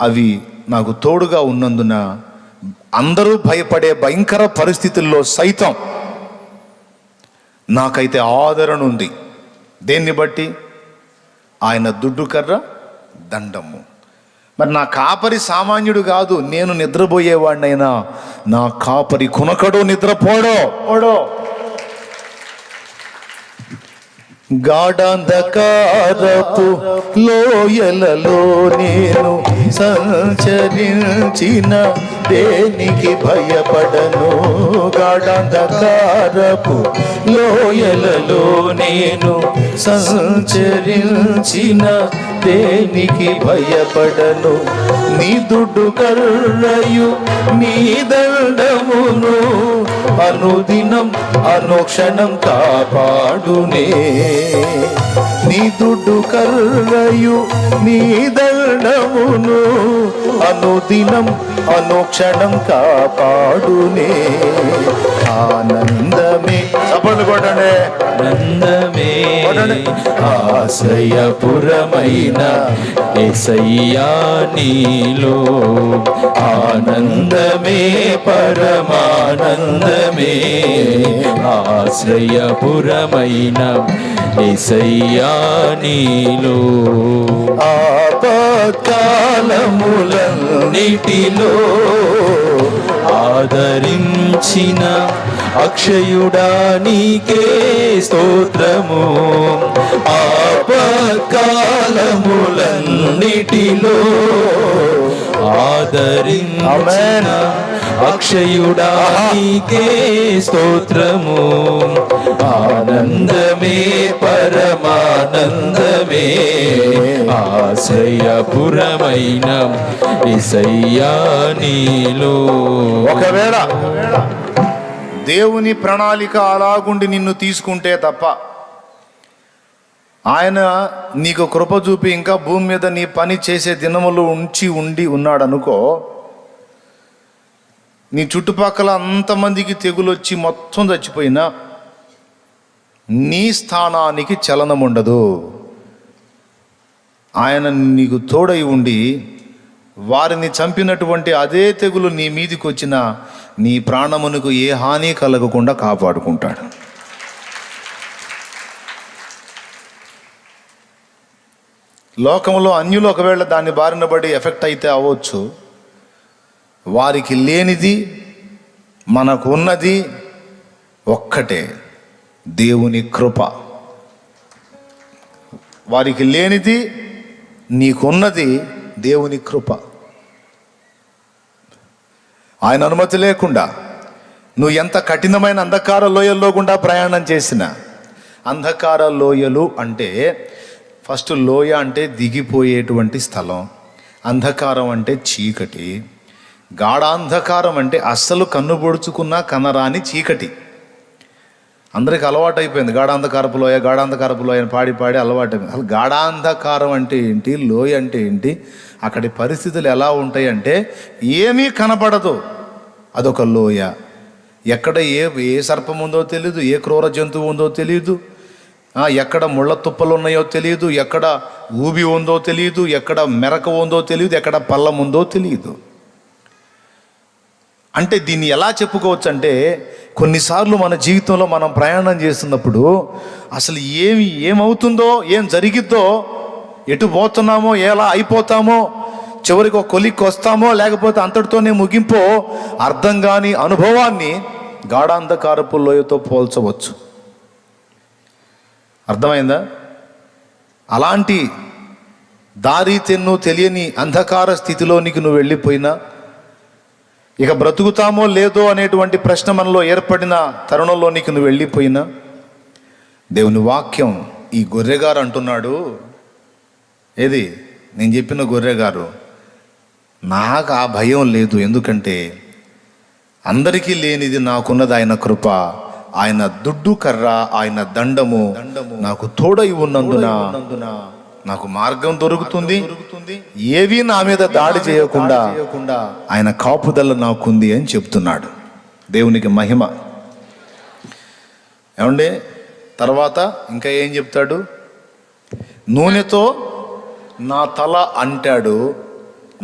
అవి నాకు తోడుగా ఉన్నందున అందరూ భయపడే భయంకర పరిస్థితుల్లో సైతం నాకైతే ఆదరణ ఉంది. దేన్ని బట్టి? ఆయన దుడ్డు కర్ర, దండము. మరి నా కాపరి సామాన్యుడు కాదు. నేను నిద్రపోయేవాడినైనా నా కాపరి కునకడు, నిద్రపోడో. గాఢాంధకారపు లోయలలో నేను సంచరించిన దేనికి భయపడను. గాఢాంధకారపు లోయలలో నేను సంచరించిన దేనికి భయపడను. నీ దుడ్డు కర్రయు నీ దండమును అనుదినం అనుక్షణం కాపాడునే. నీ దుడ్డు కర్రయు నీ దండమును అనుదినం అనుక్షణం కాపాడునే. ఆనందమే చప్పట్లు కొట్టండి. ఆనందమే ఆశ్రయపురమైన యేసయ్యా నీలో. ఆనందమే పరమానందమే ఆశ్రయపురమైన యేసయ్యా నీలో. ఆపత్కాలములన్నిటిలో ఆదరించిన అక్షయుడా నీకే స్తోత్రము. ఆపత్కాలములన్నిటిలో ఆదరించిన అక్షయుడా నీకే స్తోత్రము. ఆనందమే పరమానందమే ఆశ్రయపురమైన యేసయ్యా నీలో. ఒకవేళ దేవుని ప్రణాళిక అలాగుండి నిన్ను తీసుకుంటే తప్ప, ఆయన నీకు కృప చూపి ఇంకా భూమి మీద నీ పని చేసే దినములు ఉండి ఉన్నాడనుకో, నీ చుట్టుపక్కల అంతమందికి తెగులొచ్చి మొత్తం చచ్చిపోయినా నీ స్థానానికి చలనం ఉండదు. ఆయన నీకు తోడై ఉండి వారిని చంపినటువంటి అదే తెగులు నీ మీదికి వచ్చిన నీ ప్రాణమునకు ఏ హాని కలగకుండా కాపాడుకుంటాడు. లోకంలో అన్యులు ఒకవేళ దాన్ని బారిన పడి ఎఫెక్ట్ అయితే అవ్వచ్చు. వారికి లేనిది మనకు ఉన్నది ఒక్కటే, దేవుని కృప. వారికి లేనిది నీకున్నది దేవుని కృప. ఆయన అనుమతి లేకుండా నువ్వు ఎంత కఠినమైన అంధకార లోయల్లో గుండా ప్రయాణం చేసిన, అంధకార లోయలు అంటే ఫస్ట్ లోయ అంటే దిగిపోయేటువంటి స్థలం, అంధకారం అంటే చీకటి, గాఢాంధకారం అంటే అస్సలు కన్ను పొడుచుకున్నా కనరాని చీకటి. అందరికి అలవాటు అయిపోయింది గాఢాంధకారపు లోయ అని పాడి పాడి అలవాటు అయిపోయింది. అసలు గాఢాంధకారం అంటే ఏంటి, లోయ అంటే ఏంటి, అక్కడి పరిస్థితులు ఎలా ఉంటాయి అంటే ఏమీ కనపడదు, అదొక లోయ. ఎక్కడ ఏ సర్పం ఉందో తెలియదు, ఏ క్రూర జంతువు ఉందో తెలియదు, ఎక్కడ ముళ్ళ తుప్పలు ఉన్నాయో తెలియదు, ఎక్కడ ఊబి ఉందో తెలియదు, ఎక్కడ మెరక ఉందో తెలియదు, ఎక్కడ పల్లం ఉందో తెలియదు. అంటే దీన్ని ఎలా చెప్పుకోవచ్చు అంటే, కొన్నిసార్లు మన జీవితంలో మనం ప్రయాణం చేస్తున్నప్పుడు అసలు ఏమవుతుందో, ఏం జరిగిద్దో, ఎటు పోతున్నామో, ఎలా అయిపోతామో, చివరికి ఒక కొలిక్కి వస్తామో లేకపోతే అంతటితోనే ముగింపో అర్థం కాని అనుభవాన్ని గాఢాంధకారపు లోయతో పోల్చవచ్చు. అర్థమైందా? అలాంటి దారి తెన్ను తెలియని అంధకార స్థితిలోనికి నువ్వు వెళ్ళిపోయినా, ఇక బ్రతుకుతామో లేదో అనేటువంటి ప్రశ్న మనలో ఏర్పడిన తరుణంలోనికి నువ్వు వెళ్ళిపోయినా, దేవుని వాక్యం ఈ గొర్రెగారు అంటున్నాడు, ఏది నేను చెప్పిన గొర్రెగారు, నాకు ఆ భయం లేదు, ఎందుకంటే అందరికీ లేనిది నాకున్నది ఆయన కృప, ఆయన దుడ్డు కర్ర, ఆయన దండము నాకు తోడై ఉన్నందున నాకు మార్గం దొరుకుతుంది, ఏవి నా మీద దాడి చేయకుండా ఆయన కాపుదల నాకుంది అని చెప్తున్నాడు. దేవునికి మహిమ. ఏమండి, తర్వాత ఇంకా ఏం చెప్తాడు? నూనెతో నా తల అంటాడు,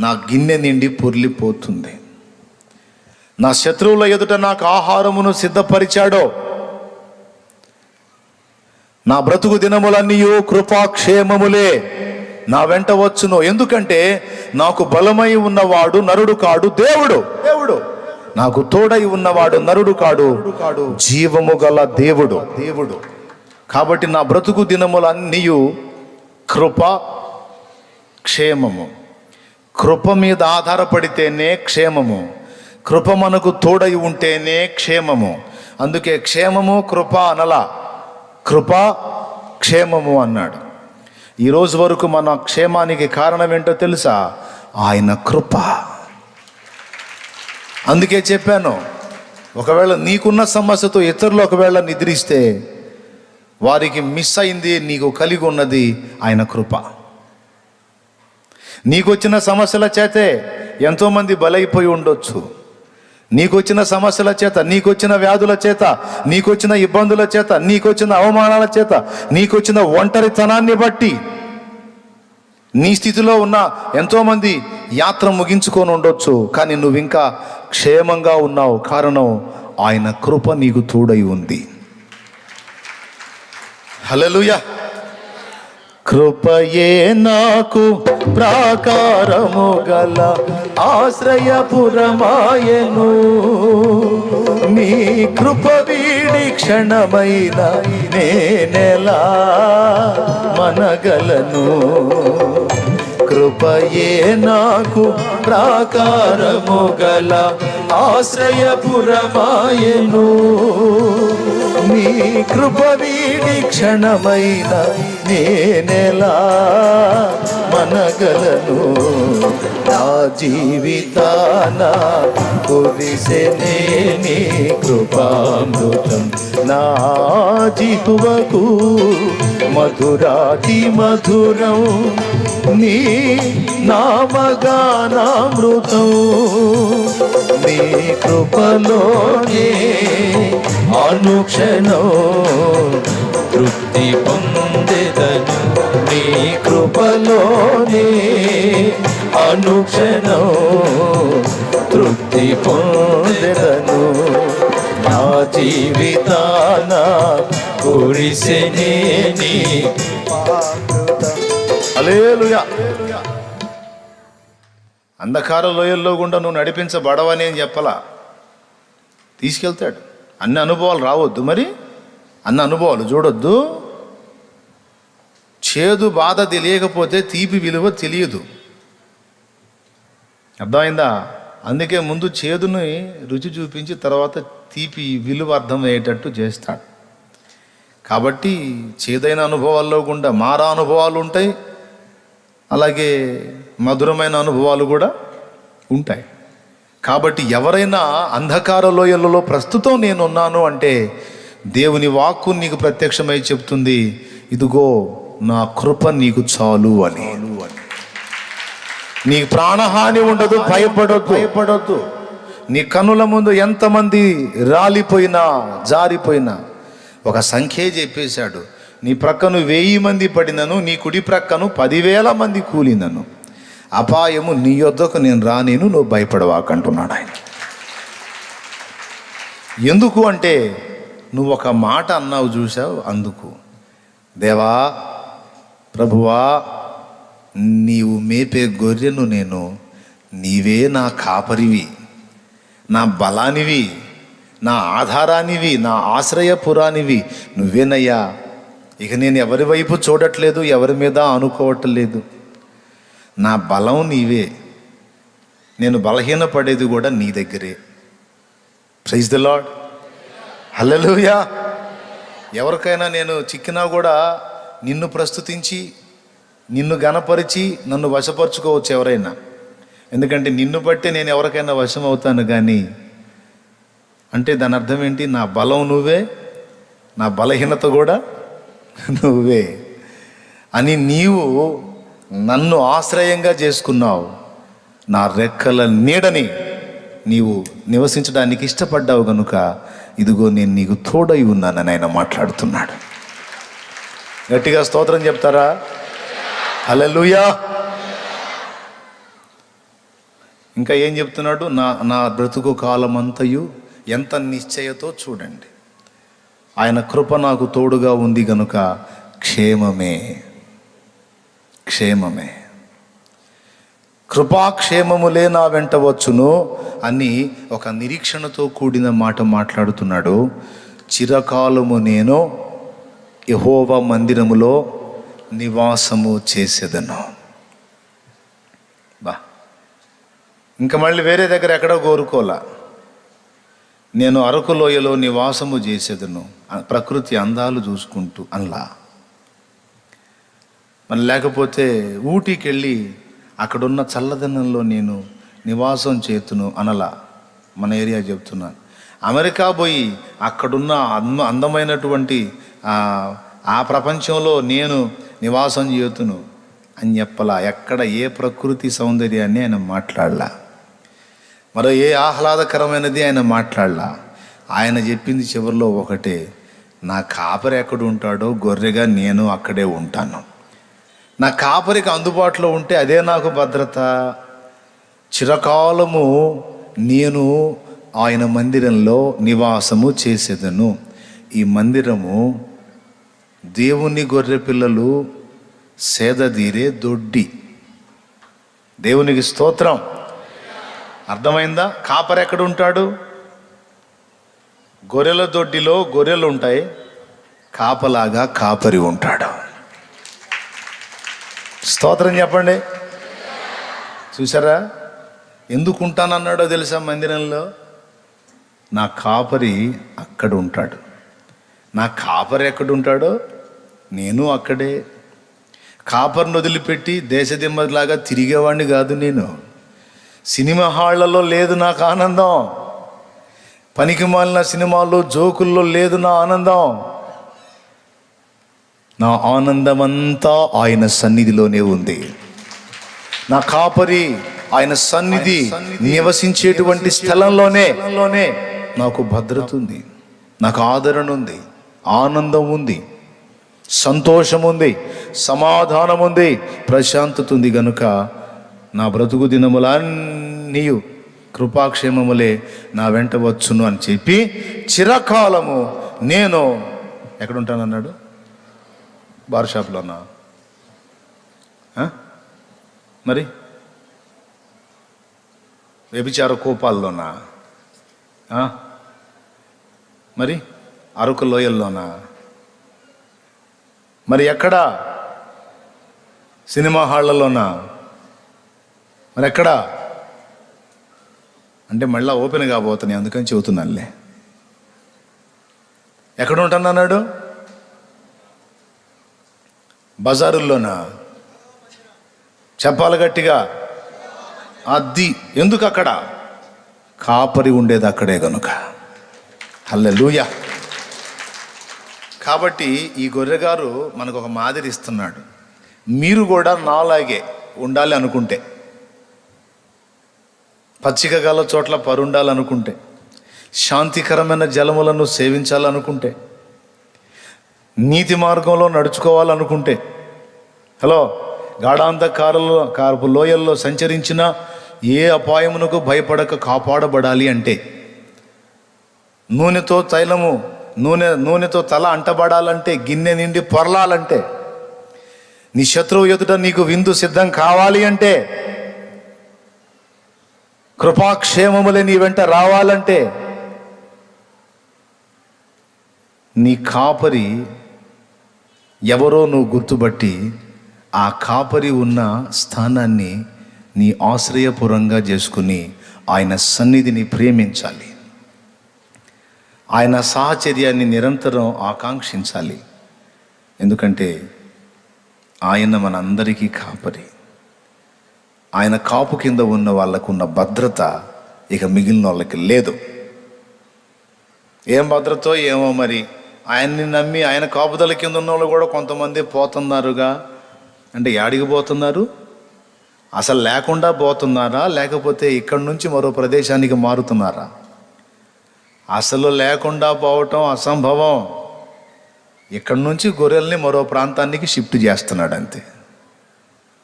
నా గిన్నె నిండి పొర్లిపోతుంది. నా శత్రువుల ఎదుట నాకు ఆహారమును సిద్ధపరిచాడో. నా బ్రతుకు దినములన్నీయు కృపాక్షేమములే నా వెంట వచ్చును. ఎందుకంటే నాకు బలమై ఉన్నవాడు నరుడు కాడు, దేవుడు నాకు తోడై ఉన్నవాడు నరుడు కాడు, జీవము గల దేవుడు. కాబట్టి నా బ్రతుకు దినములన్నీయు కృప క్షేమము. కృప మీద ఆధారపడితేనే క్షేమము, కృప మనకు తోడై ఉంటేనే క్షేమము. అందుకే క్షేమము కృప అనలా, కృప క్షేమము అన్నాడు. ఈరోజు వరకు మన క్షేమానికి కారణం ఏంటో తెలుసా? ఆయన కృప. అందుకే చెప్పాను, ఒకవేళ నీకున్న సమస్యతో ఇతరులు ఒకవేళ నిద్రిస్తే వారికి మిస్ అయింది నీకు కలిగి ఉన్నది ఆయన కృప. నీకొచ్చిన సమస్యల చేతే ఎంతోమంది బలైపోయి ఉండొచ్చు. నీకొచ్చిన సమస్యల చేత, నీకొచ్చిన వ్యాధుల చేత, నీకొచ్చిన ఇబ్బందుల చేత, నీకొచ్చిన అవమానాల చేత, నీకొచ్చిన ఒంటరితనాన్ని బట్టి నీ స్థితిలో ఉన్న ఎంతోమంది యాత్ర ముగించుకొని ఉండొచ్చు. కానీ నువ్వు ఇంకా క్షేమంగా ఉన్నావు. కారణం ఆయన కృప నీకు తోడై ఉంది. హల్లెలూయా. కృపయే నాకు ప్రాకారము గల ఆశ్రయపురమాయను, నీ కృప వీడి క్షణమైన నేనెలా మనగలను. కృపయే నాకు ప్రాకారము గల ఆశ్రయపురమాయను, నీ కృప వీడి క్షణమైన నేనెలా మనగలను. నా జీవితాన కురిసెనే నీ కృపామృతం, నా జిహ్వకు మధురాతి మధురం, నీ నామగానామృతం. నీ కృపలోనే అనుక్షణం తృప్తి పొందెదను, నీ కృపలోనే అనుక్షణం తృప్తి పొందెదను. నా జీవితాన కురిసెనే నీ హల్లెలూయా. అంధకార లోయల్లో గుండా నువ్వు నడిపించబడవని అని చెప్పలా, తీసుకెళ్తాడు. అన్ని అనుభవాలు రావద్దు, మరి అన్ని అనుభవాలు చూడొద్దు. చేదు బాధ తెలియకపోతే తీపి విలువ తెలియదు. అర్థమైందా? అందుకే ముందు చేదుని రుచి చూపించి తర్వాత తీపి విలువ అర్థమయ్యేటట్టు చేస్తాడు. కాబట్టి చేదైన అనుభవాల్లో గుండా మారా అనుభవాలు ఉంటాయి, అలాగే మధురమైన అనుభవాలు కూడా ఉంటాయి. కాబట్టి ఎవరైనా అంధకార లోయలలో ప్రస్తుతం నేనున్నాను అంటే దేవుని వాక్కు నీకు ప్రత్యక్షమై చెప్తుంది, ఇదిగో నా కృప నీకు చాలు అని. నీ ప్రాణహాని ఉండదు, భయపడొద్దు. నీ కన్నుల ముందు ఎంతమంది రాలిపోయినా జారిపోయినా ఒక సంఖ్యే చెప్పేశాడు. నీ ప్రక్కను 1000 మంది పడినను, నీ కుడి ప్రక్కను 10,000 మంది కూలినను, అపాయము నీ యొద్దకు నేను రానేను, నువ్వు భయపడవాకంటున్నాడు ఆయన. ఎందుకు అంటే నువ్వు ఒక మాట అన్నావు చూసావు, అందుకు. దేవా, ప్రభువా, నీవు మేపే గొర్రెను నేను, నీవే నా కాపరివి, నా బలానివి, నా ఆధారానివి, నా ఆశ్రయపురానివి నువ్వేనయ్యా. ఇక నేను ఎవరి వైపు చూడట్లేదు, ఎవరి మీద అనుకోవట్లేదు. నా బలం నీవే, నేను బలహీనపడేది కూడా నీ దగ్గరే. Praise the lord. హల్లెలూయా. ఎవరికైనా నేను చిక్కినా కూడా నిన్ను ప్రస్తుతించి, నిన్ను గణపరిచి నన్ను వశపరుచుకోవచ్చు ఎవరైనా. ఎందుకంటే నిన్ను బట్టి నేను ఎవరికైనా వశం అవుతాను. కానీ అంటే దాని అర్థం ఏంటి? నా బలం నువ్వే, నా బలహీనత కూడా నువ్వే అని నీవు నన్ను ఆశ్రయంగా చేసుకున్నావు. నా రెక్కల నీడని నీవు నివసించడానికి ఇష్టపడ్డావు కనుక ఇదిగో నేను నీకు తోడై ఉన్నానని ఆయన మాట్లాడుతున్నాడు. గట్టిగా స్తోత్రం చెప్తారా? హల్లెలూయా. ఇంకా ఏం చెప్తున్నాడు? నా బ్రతుకు కాలమంతయు ఎంత నిశ్చయతో చూడండి, ఆయన కృప నాకు తోడుగా ఉంది గనుక క్షేమమే. కృపాక్షేమములే నా వెంట వచ్చును అని ఒక నిరీక్షణతో కూడిన మాట మాట్లాడుతున్నాడు. చిరకాలము నేను యెహోవా మందిరములో నివాసము చేసేదను. ఇంకా మళ్ళీ వేరే దగ్గర ఎక్కడో కోరుకోలా. నేను అరకు లోయలో నివాసము చేసేదను, ప్రకృతి అందాలు చూసుకుంటూ అనలా. మరి లేకపోతే ఊటీకి వెళ్ళి అక్కడున్న చల్లదనంలో నేను నివాసం చేతును అనలా. మన ఏరియా చెప్తున్నాను. అమెరికా పోయి అక్కడున్న అందమైనటువంటి ఆ ప్రపంచంలో నేను నివాసం చేతును అని చెప్పలా. ఎక్కడ ఏ ప్రకృతి సౌందర్యాన్ని ఆయన మాట్లాడలా, మరో ఏ ఆహ్లాదకరమైనది ఆయన మాట్లాడలా. ఆయన చెప్పింది చివరిలో ఒకటే, నా కాపరి ఎక్కడ ఉంటాడో గొర్రెగా నేను అక్కడే ఉంటాను. నా కాపరికి అందుబాటులో ఉంటే అదే నాకు భద్రత. చిరకాలము నేను ఆయన మందిరంలో నివాసము చేసేదను. ఈ మందిరము దేవుని గొర్రె పిల్లలు సేదదీరే దొడ్డి. దేవునికి స్తోత్రం. అర్థమైందా? కాపరి ఎక్కడ ఉంటాడు? గొర్రెల దొడ్డిలో గొర్రెలు ఉంటాయి, కాపలాగా కాపరి ఉంటాడు. స్తోత్రం చెప్పండి. చూసారా ఎందుకు ఉంటానన్నాడో తెలుసా? మందిరంలో నా కాపరి అక్కడ ఉంటాడు. నా కాపరి ఎక్కడ ఉంటాడో నేను అక్కడే. కాపరిని వదిలిపెట్టి దేశదిమ్మలాగా తిరిగేవాడిని కాదు నేను. సినిమా హాళ్లలో లేదు నాకు ఆనందం, పనికి మాలిన సినిమాల్లో జోకుల్లో లేదు నా ఆనందం. నా ఆనందమంతా ఆయన సన్నిధిలోనే ఉంది. నా కాపరి ఆయన సన్నిధి నివసించేటువంటి స్థలంలోనే నాకు భద్రత ఉంది, నాకు ఆదరణ ఉంది, ఆనందం ఉంది, సంతోషం ఉంది, సమాధానం ఉంది, ప్రశాంతత ఉంది. గనుక నా బ్రతుకు దినములన్నీ కృపాక్షేమములే నా వెంట వచ్చును అని చెప్పి చిరకాలము నేను ఎక్కడుంటానన్నాడు? బార్ షాప్లోనా? మరి వ్యభిచార కోపాల్లోనా? మరి అరకు లోయల్లోనా? మరి ఎక్కడా? సినిమా హాళ్లలోనా? మరి ఎక్కడా అంటే మళ్ళీ ఓపెన్ కాబోతున్నాయి, అందుకని చెబుతున్నానులే. ఎక్కడ ఉంటానన్నాడు? బజారుల్లోనా? చెప్పాలి గట్టిగా. అది ఎందుకు? అక్కడ కాపరి ఉండేది అక్కడే గనుక. హల్లెలూయా. కాబట్టి ఈ గొర్రెగారు మనకు ఒక మాదిరి ఇస్తున్నాడు. మీరు కూడా నాలాగే ఉండాలి అనుకుంటే, పచ్చిక గల చోట్ల పరుండాలనుకుంటే, శాంతికరమైన జలములను సేవించాలనుకుంటే, నీతి మార్గంలో నడుచుకోవాలనుకుంటే, హలో, గాఢాంధకారపు లోయల్లో సంచరించిన ఏ అపాయమునకు భయపడక కాపాడబడాలి అంటే, నూనెతో తల అంటబడాలంటే, గిన్నె నిండి పొరలాలంటే, నీ శత్రువు ఎదుట నీకు విందు సిద్ధం కావాలి అంటే, కృపాక్షేమములే నీ వెంట రావాలంటే, నీ కాపరి ఎవరో నువ్వు గుర్తుపట్టి ఆ కాపరి ఉన్న స్థానాన్ని నీ ఆశ్రయపురంగా చేసుకుని ఆయన సన్నిధిని ప్రేమించాలి. ఆయన సాహచర్యాన్ని నిరంతరం ఆకాంక్షించాలి. ఎందుకంటే ఆయన మనందరికీ కాపరి. ఆయన కాపు కింద ఉన్న వాళ్ళకు ఉన్న భద్రత ఇక మిగిలిన వాళ్ళకి లేదు. ఏం భద్రతో ఏమో మరి. ఆయన్ని నమ్మి ఆయన కాపుదల కింద ఉన్న వాళ్ళు కూడా కొంతమంది పోతున్నారుగా. అంటే యాడికి పోతున్నారు? అసలు లేకుండా పోతున్నారా, లేకపోతే ఇక్కడి నుంచి మరో ప్రదేశానికి మారుతున్నారా? అసలు లేకుండా పోవటం అసంభవం. ఇక్కడి నుంచి గొర్రెల్ని మరో ప్రాంతానికి షిఫ్ట్ చేస్తున్నాడు అంతే.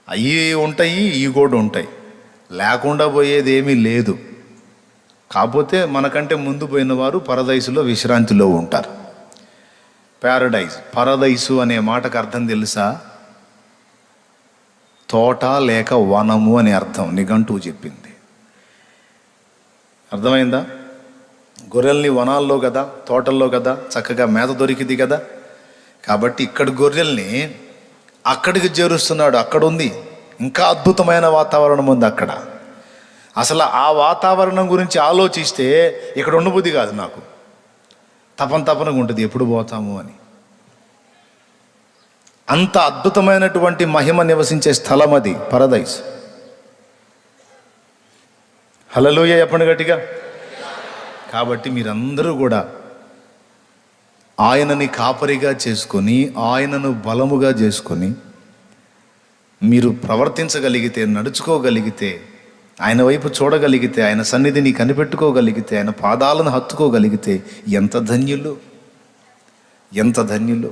అవి ఉంటాయి, ఇవి కూడా ఉంటాయి. లేకుండా పోయేది ఏమీ లేదు. కాకపోతే మనకంటే ముందు పోయిన వారు పరదైసులో విశ్రాంతిలో ఉంటారు. పరదైసు అనే మాటకు అర్థం తెలుసా? తోట లేక వనము అని అర్థం. నిఘంటువు చెప్పింది. అర్థమైందా? గొర్రెల్ని వనాల్లో కదా, తోటల్లో కదా చక్కగా మేత దొరికింది కదా. కాబట్టి ఇక్కడ గొర్రెల్ని అక్కడికి చేరుస్తున్నాడు. అక్కడ ఉంది ఇంకా అద్భుతమైన వాతావరణం ఉంది. అక్కడ అసలు ఆ వాతావరణం గురించి ఆలోచిస్తే ఇక్కడ ఉండబుద్ధి కాదు నాకు. తపనగా ఉంటుంది ఎప్పుడు పోతాము అని. అంత అద్భుతమైనటువంటి మహిమ నివసించే స్థలం అది, పరదైస్. హల్లెలూయా చెప్పండి గట్టిగా. కాబట్టి మీరందరూ కూడా ఆయనని కాపరిగా చేసుకొని, ఆయనను బలముగా చేసుకొని మీరు ప్రవర్తించగలిగితే, నడుచుకోగలిగితే, ఆయన వైపు చూడగలిగితే, ఆయన సన్నిధిని కనిపెట్టుకోగలిగితే, ఆయన పాదాలను హత్తుకోగలిగితే ఎంత ధన్యులు, ఎంత ధన్యులు.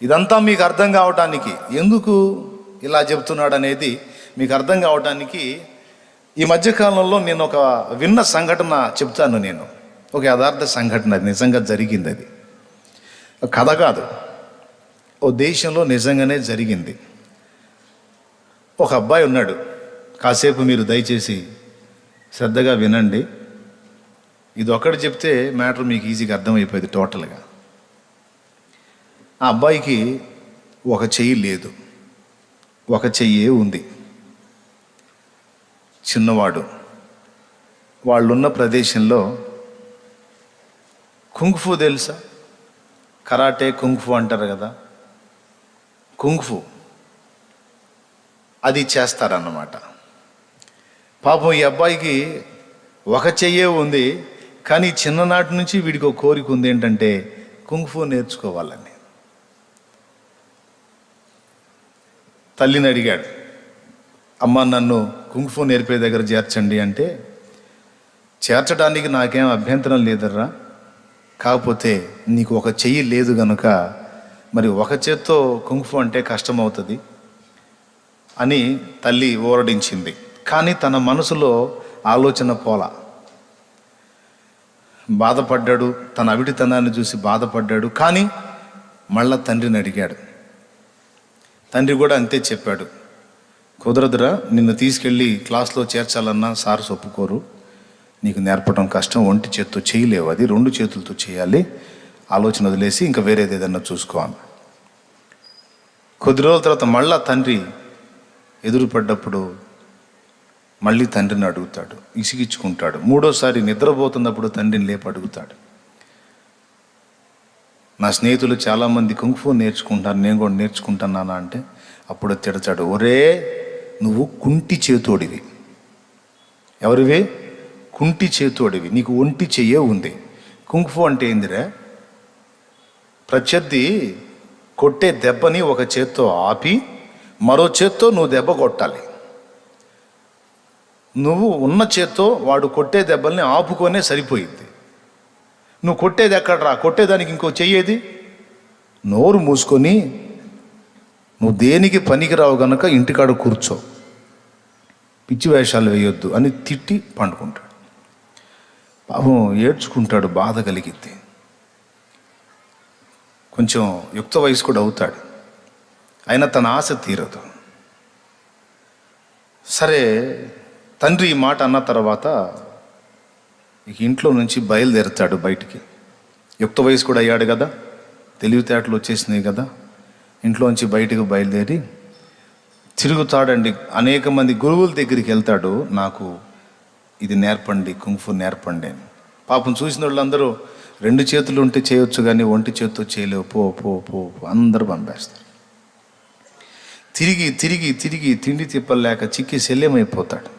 ఇదంతా మీకు అర్థం కావటానికి, ఎందుకు ఇలా చెప్తున్నాడు అనేది మీకు అర్థం కావటానికి ఈ మధ్యకాలంలో నేను ఒక విన్న సంఘటన చెప్తాను. నేను ఒక యథార్థ సంఘటన, అది నిజంగా జరిగింది. అది కథ కాదు, ఓ దేశంలో నిజంగానే జరిగింది. ఒక అబ్బాయి ఉన్నాడు. కాసేపు మీరు దయచేసి శ్రద్ధగా వినండి. ఇది ఒక్కటి చెప్తే మ్యాటర్ మీకు ఈజీగా అర్థమైపోయింది టోటల్గా. ఆ అబ్బాయికి ఒక చెయ్యి లేదు, ఒక చెయ్యే ఉంది. చిన్నవాడు. వాళ్ళున్న ప్రదేశంలో కుంగ్ఫు తెలుసా? కరాటే కుంగ్ఫు అంటారు కదా, కుంగ్ఫు అది చేస్తారన్నమాట. పాపం ఈ అబ్బాయికి ఒక చెయ్యే ఉంది, కానీ చిన్ననాటి నుంచి వీడికి ఒక కోరిక ఉంది, ఏంటంటే కుంగ్ఫు నేర్చుకోవాలని. తల్లిని అడిగాడు, అమ్మ నన్ను కుంగ్ఫు నేర్పే దగ్గర చేర్చండి అంటే, చేర్చడానికి నాకేం అభ్యంతరం లేదర్రా, కాకపోతే నీకు ఒక చెయ్యి లేదు గనుక మరి ఒక చేత్తో కుంగ్ఫు అంటే కష్టమవుతుంది అని తల్లి ఓరడించింది. కానీ తన మనసులో ఆలోచన పోలా. బాధపడ్డాడు, తన అవిటితనాన్ని చూసి బాధపడ్డాడు. కానీ మళ్ళా తండ్రిని అడిగాడు. తండ్రి కూడా అంతే చెప్పాడు, కుదరదురా, నిన్ను తీసుకెళ్ళి క్లాస్లో చేర్చాలన్నా సార్ ఒప్పుకోరు, నీకు నేర్పడం కష్టం, ఒంటి చేత్తో చేయలేవు, అది 2 చేతులతో చేయాలి, ఆలోచన వదిలేసి ఇంకా వేరేది ఏదన్నా చూసుకోవాలి. కొద్ది రోజుల తర్వాత మళ్ళా తండ్రి ఎదురుపడ్డప్పుడు మళ్ళీ తండ్రిని అడుగుతాడు, ఇసిగిచ్చుకుంటాడు. 3వసారి నిద్రపోతున్నప్పుడు తండ్రిని లేపు అడుగుతాడు, నా స్నేహితులు చాలామంది కుంగ్ఫు నేర్చుకుంటారు, నేను కూడా నేర్చుకుంటున్నానా అంటే అప్పుడు తిడతాడు, ఒరే నువ్వు కుంటి చేతోడివి. ఎవరివి? కుంటి చేతోడివి, నీకు ఒంటి చెయ్యే ఉంది. కుంగ్ఫు అంటే ఏందిరా? ప్రత్యర్థి కొట్టే దెబ్బని ఒక చేత్తో ఆపి మరో చేత్తో నువ్వు దెబ్బ కొట్టాలి. నువ్వు ఉన్న చేత్తో వాడు కొట్టే దెబ్బల్ని ఆపుకొనే సరిపోయింది. నువ్వు కొట్టేది ఎక్కడరా? కొట్టేదానికి ఇంకో చెయ్యేది. నోరు మూసుకొని నువ్వు దేనికి పనికిరావు గనక ఇంటికాడ కూర్చో, పిచ్చి వేషాలు వేయొద్దు అని తిట్టి పండుకుంటాడు. పాపం ఏడ్చుకుంటాడు, బాధ కలిగిద్ది. కొంచెం యుక్త వయసు కూడా అవుతాడు, అయినా తన ఆశ తీరదు. సరే, తండ్రి ఈ మాట అన్న తర్వాత ఇక ఇంట్లో నుంచి బయలుదేరుతాడు బయటికి. యుక్త వయసు కూడా అయ్యాడు కదా, తెలివితేటలు వచ్చేసినాయి కదా, ఇంట్లోంచి బయటకు బయలుదేరి తిరుగుతాడండి. అనేక మంది గురువుల దగ్గరికి వెళ్తాడు, నాకు ఇది నేర్పండి, కుంగ్ఫు నేర్పండి అని. పాపం చూసిన వాళ్ళందరూ 2 చేతులు ఉంటే చేయొచ్చు కానీ ఒంటి చేతితో చేయలేవు, పో పో పో అందరూ పంపేస్తారు. తిరిగి తిరిగి తిరిగి తిండి తిప్పలేక చిక్కి శల్యమైపోతాడు.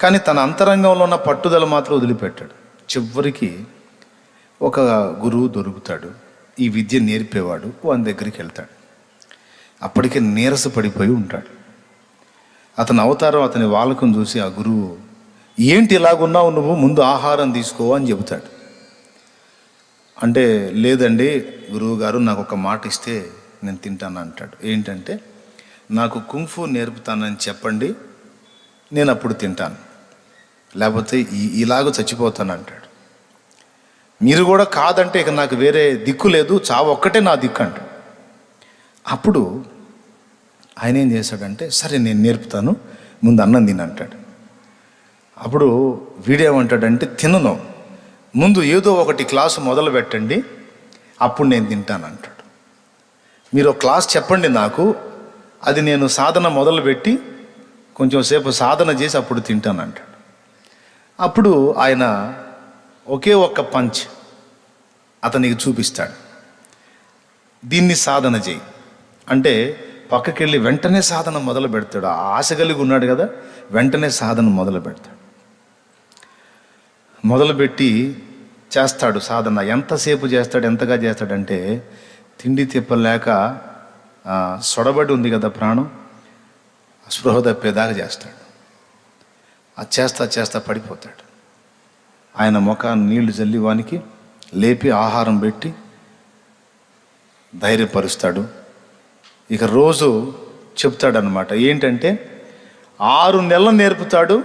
కానీ తన అంతరంగంలో ఉన్న పట్టుదల మాత్రం వదిలిపెట్టాడు. చివరికి ఒక గురువు దొరుకుతాడు, ఈ విద్య నేర్పేవాడు. వాని దగ్గరికి వెళ్తాడు. అప్పటికే నీరసపడిపోయి ఉంటాడు. అతని అవతారం, అతని వాలకం చూసి ఆ గురువు, ఏంటి ఇలాగున్నావు నువ్వు, ముందు ఆహారం తీసుకో అని చెబుతాడు. అంటే లేదండి గురువు గారు, నాకు ఒక మాట ఇస్తే నేను తింటాను అంటాడు. ఏంటంటే, నాకు కుంగ్ఫు నేర్పుతానని చెప్పండి, నేను అప్పుడు తింటాను, లేకపోతే ఇలాగ చచ్చిపోతాను అంటాడు. మీరు కూడా కాదంటే ఇక నాకు వేరే దిక్కు లేదు, చావు ఒక్కటే నా దిక్కు అంటాడు. అప్పుడు ఆయన ఏం చేశాడంటే, సరే నేను నేర్పుతాను, ముందు అన్నం తిని అంటాడు. అప్పుడు వీడేమంటాడంటే, తినను, ముందు ఏదో ఒకటి క్లాసు మొదలు పెట్టండి, అప్పుడు నేను తింటాను అంటాడు. మీరు ఒక క్లాస్ చెప్పండి నాకు, అది నేను సాధన మొదలుపెట్టి కొంచెం సేపు సాధన చేసి అప్పుడు తింటాను అంటాడు. అప్పుడు ఆయన ఒకే ఒక్క పంచ్ అతనికి చూపిస్తాడు. దీన్ని సాధన చేయి అంటే పక్కకెళ్ళి వెంటనే సాధన మొదలు పెడతాడు. ఆ ఆశ కలిగి ఉన్నాడు కదా, వెంటనే సాధన మొదలు పెడతాడు. మొదలుపెట్టి చేస్తాడు సాధన. ఎంతసేపు చేస్తాడు, ఎంతగా చేస్తాడంటే తిండి తిప్పలేక సొడబడి ఉంది కదా ప్రాణం, స్పృహ తప్పేదాకా చేస్తాడు. అది చేస్తా పడిపోతాడు. ఆయన ముఖాన్ని నీళ్లు చల్లి వానికి లేపి ఆహారం పెట్టి ధైర్యపరుస్తాడు. ఇక రోజు చెప్తాడనమాట. ఏంటంటే 6 నెలలు నేర్పుతాడు.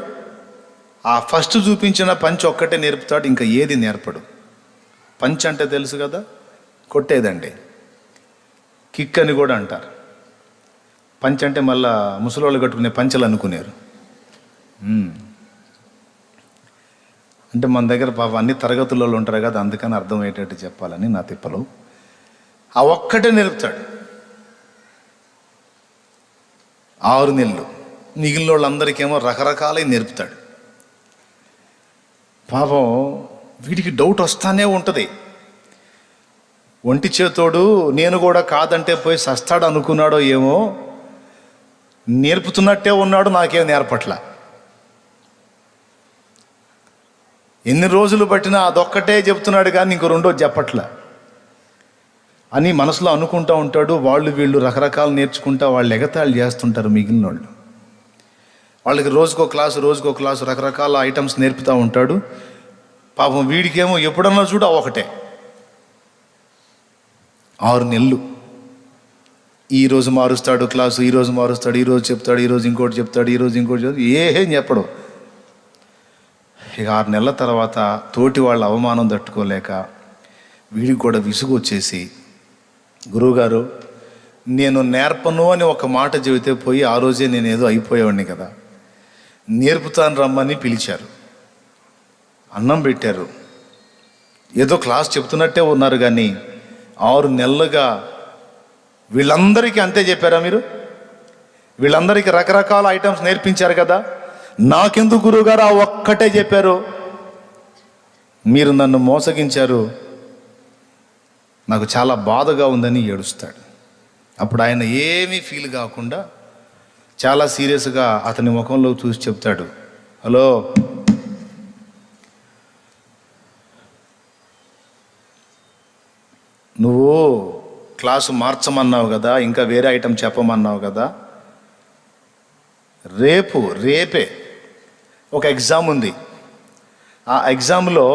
ఆ ఫస్ట్ చూపించిన పంచ్ ఒక్కటే నేర్పుతాడు, ఇంకా ఏది నేర్పడు. పంచ్ అంటే తెలుసు కదా, కొట్టేదండి. కిక్ అని కూడా అంటారు. పంచ్ అంటే మళ్ళా ముసలోళ్ళు కట్టుకునే పంచలు అనుకునేరు. అంటే మన దగ్గర పాప అన్ని తరగతులలో ఉంటారు కదా, అందుకని అర్థమయ్యేటట్టు చెప్పాలని నా తిప్పలు. ఆ ఒక్కటే నేర్పుతాడు 6 నెలలు. మిగిలిన వాళ్ళందరికేమో రకరకాలై నేర్పుతాడు. పాపం వీడికి డౌట్ వస్తానే ఉంటుంది. ఒంటి చేతోడు నేను కూడా కాదంటే పోయి సస్తాడు అనుకున్నాడో ఏమో, నేర్పుతున్నట్టే ఉన్నాడు, నాకేం నేర్పట్ల. ఎన్ని రోజులు పట్టినా అదొక్కటే చెప్తున్నాడు కానీ ఇంకో రెండోది చెప్పట్ల అని మనసులో అనుకుంటూ ఉంటాడు. వాళ్ళు వీళ్ళు రకరకాలు నేర్చుకుంటా వాళ్ళు ఎగతాళి చేస్తుంటారు మిగిలిన వాళ్ళు. వాళ్ళకి రోజుకో క్లాసు రకరకాల ఐటమ్స్ నేర్పుతూ ఉంటాడు. పాపం వీడికేమో ఎప్పుడన్నా చూడ ఒకటే. 6 నెలలు ఈరోజు మారుస్తాడు క్లాసు, ఈరోజు మారుస్తాడు, ఈరోజు చెప్తాడు, ఈరోజు ఇంకోటి చెప్తాడు, ఈరోజు ఇంకోటి చెప్తాడు, ఏం చెప్పడు. ఇక 6 నెలల తర్వాత తోటి వాళ్ళ అవమానం తట్టుకోలేక వీడికి కూడా విసుగు వచ్చేసి, గురువుగారు నేను నేర్పను అని ఒక మాట చెబితే పోయి ఆ రోజే నేను ఏదో అయిపోయేవాడిని కదా, నేర్పుతాను రమ్మని పిలిచారు, అన్నం పెట్టారు, ఏదో క్లాస్ చెప్తున్నట్టే ఉన్నారు. కానీ 6 నెలలుగా వీళ్ళందరికీ అంతే చెప్పారా మీరు? వీళ్ళందరికీ రకరకాల ఐటమ్స్ నేర్పించారు కదా, నాకెందుకు గురువుగారు ఆ ఒక్కటే చెప్పారు? మీరు నన్ను మోసగించారు, నాకు చాలా బాధగా ఉందని ఏడుస్తాడు. అప్పుడు ఆయన ఏమీ ఫీల్ కాకుండా చాలా సీరియస్గా అతని ముఖంలో చూసి చెప్తాడు, హలో, నువ్వు క్లాసు మార్చమన్నావు కదా, ఇంకా వేరే ఐటెం చెప్పమన్నావు కదా, రేపే ఒక ఎగ్జామ్ ఉంది. ఆ ఎగ్జామ్లో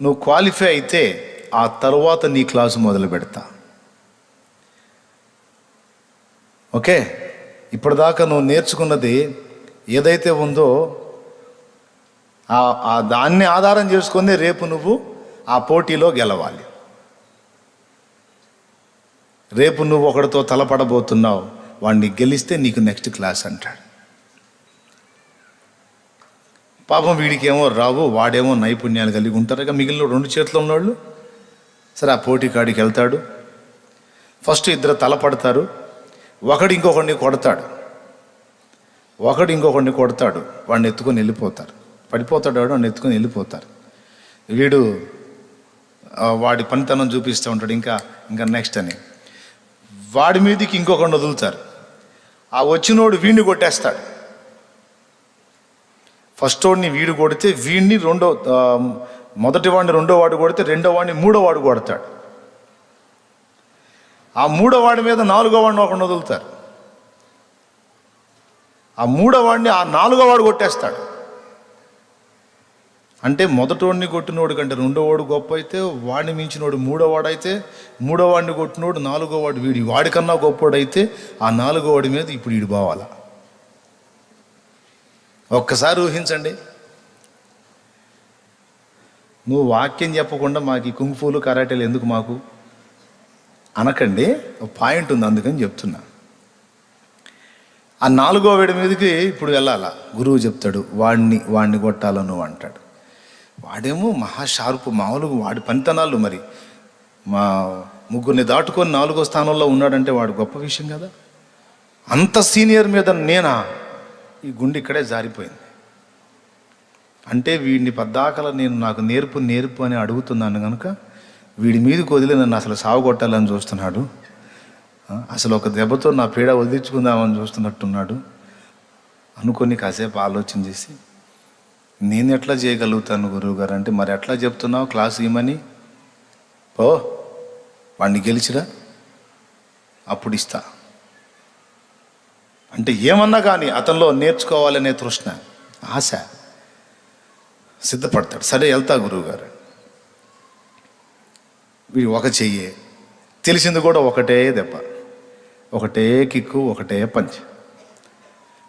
నువ్వు క్వాలిఫై అయితే ఆ తర్వాత నీ క్లాసు మొదలు పెడతా. ఓకే, ఇప్పటిదాకా నువ్వు నేర్చుకున్నది ఏదైతే ఉందో ఆ దాన్ని ఆధారం చేసుకొని రేపు నువ్వు ఆ పోటీలో గెలవాలి. రేపు నువ్వు ఒకడితో తలపడబోతున్నావు, వాడిని గెలిస్తే నీకు నెక్స్ట్ క్లాస్ అంటాడు. పాపం వీడికేమో రావు, వాడేమో నైపుణ్యాలు కలిగి ఉంటారు. ఇక మిగిలిన 2 చేతులు ఉన్నవాళ్ళు సరే ఆ పోటీ కాడికి వెళ్తాడు. ఫస్ట్ 2 తలపడతారు, ఒకడు ఇంకొకడిని కొడతాడు, వాడిని ఎత్తుకొని వెళ్ళిపోతారు. పడిపోతాడు వాడు, వాడిని ఎత్తుకొని వెళ్ళిపోతారు. వీడు వాడి పనితనం చూపిస్తూ ఉంటాడు, ఇంకా నెక్స్ట్ అని. వాడి మీదకి ఇంకొకడిని వదులుతారు, ఆ వచ్చినోడు వీడిని కొట్టేస్తాడు. ఫస్ట్ వాడిని వీడు కొడితే వీడిని మొదటి వాడిని 2వ వాడు కొడితే 2వ వాడిని 3వ వాడు కొడతాడు. ఆ 3వ వాడి మీద 4వ వాడిని ఒకడిని వదులుతారు, ఆ 3వ వాడిని ఆ 4వ వాడు కొట్టేస్తాడు. అంటే మొదటోడిని కొట్టినోడు కంటే 2వ వాడు గొప్ప అయితే, వాడిని మించినోడు 3వ వాడు అయితే, 3వ వాడిని కొట్టినోడు 4వ వాడు వాడికన్నా గొప్పోడైతే ఆ 4వ వాడి మీద ఇప్పుడు వీడు పోవాలా. ఒక్కసారి ఊహించండి. నువ్వు వాక్యం చెప్పకుండా మాకు ఈ కుంగ్ఫూలు కరాటేలు ఎందుకు మాకు అనకండి, పాయింట్ ఉంది అందుకని చెప్తున్నా. ఆ 4వ వాడి మీదకి ఇప్పుడు వెళ్ళాలా, గురువు చెప్తాడు వాడిని కొట్టాల నువ్వు అంటాడు. వాడేమో మహా షార్పు, మామూలుగా వాడి పనితనాలు మరి మా 3 దాటుకొని 4వ స్థానంలో ఉన్నాడంటే వాడు గొప్ప విషయం కదా. అంత సీనియర్ మీద నేనా ఈ గుండె ఇక్కడే జారిపోయింది. అంటే వీడిని పద్దాకల నేను నాకు నేర్పు అని అడుగుతున్నాను కనుక వీడి మీదకి వదిలి నన్ను అసలు సావగొట్టాలని చూస్తున్నాడు, అసలు ఒక దెబ్బతో నా పీడ వదిలించుకుందామని చూస్తున్నట్టున్నాడు అనుకొని కాసేపు ఆలోచన చేసి, నేను ఎట్లా చేయగలుగుతాను గురువుగారు అంటే, మరి ఎట్లా చెప్తున్నావు క్లాస్ ఇవ్వమని, ఓ వాడిని గెలిచిరా అప్పుడు ఇస్తా అంటే ఏమన్నా కానీ అతనిలో నేర్చుకోవాలనే తృష్ణ, ఆశ, సిద్ధపడతాడు. సరే వెళ్తా గురువుగారు. వీడు ఒక చెయ్యే, తెలిసింది కూడా ఒకటే దెబ్బ, ఒకటే కిక్కు, ఒకటే పంచ్,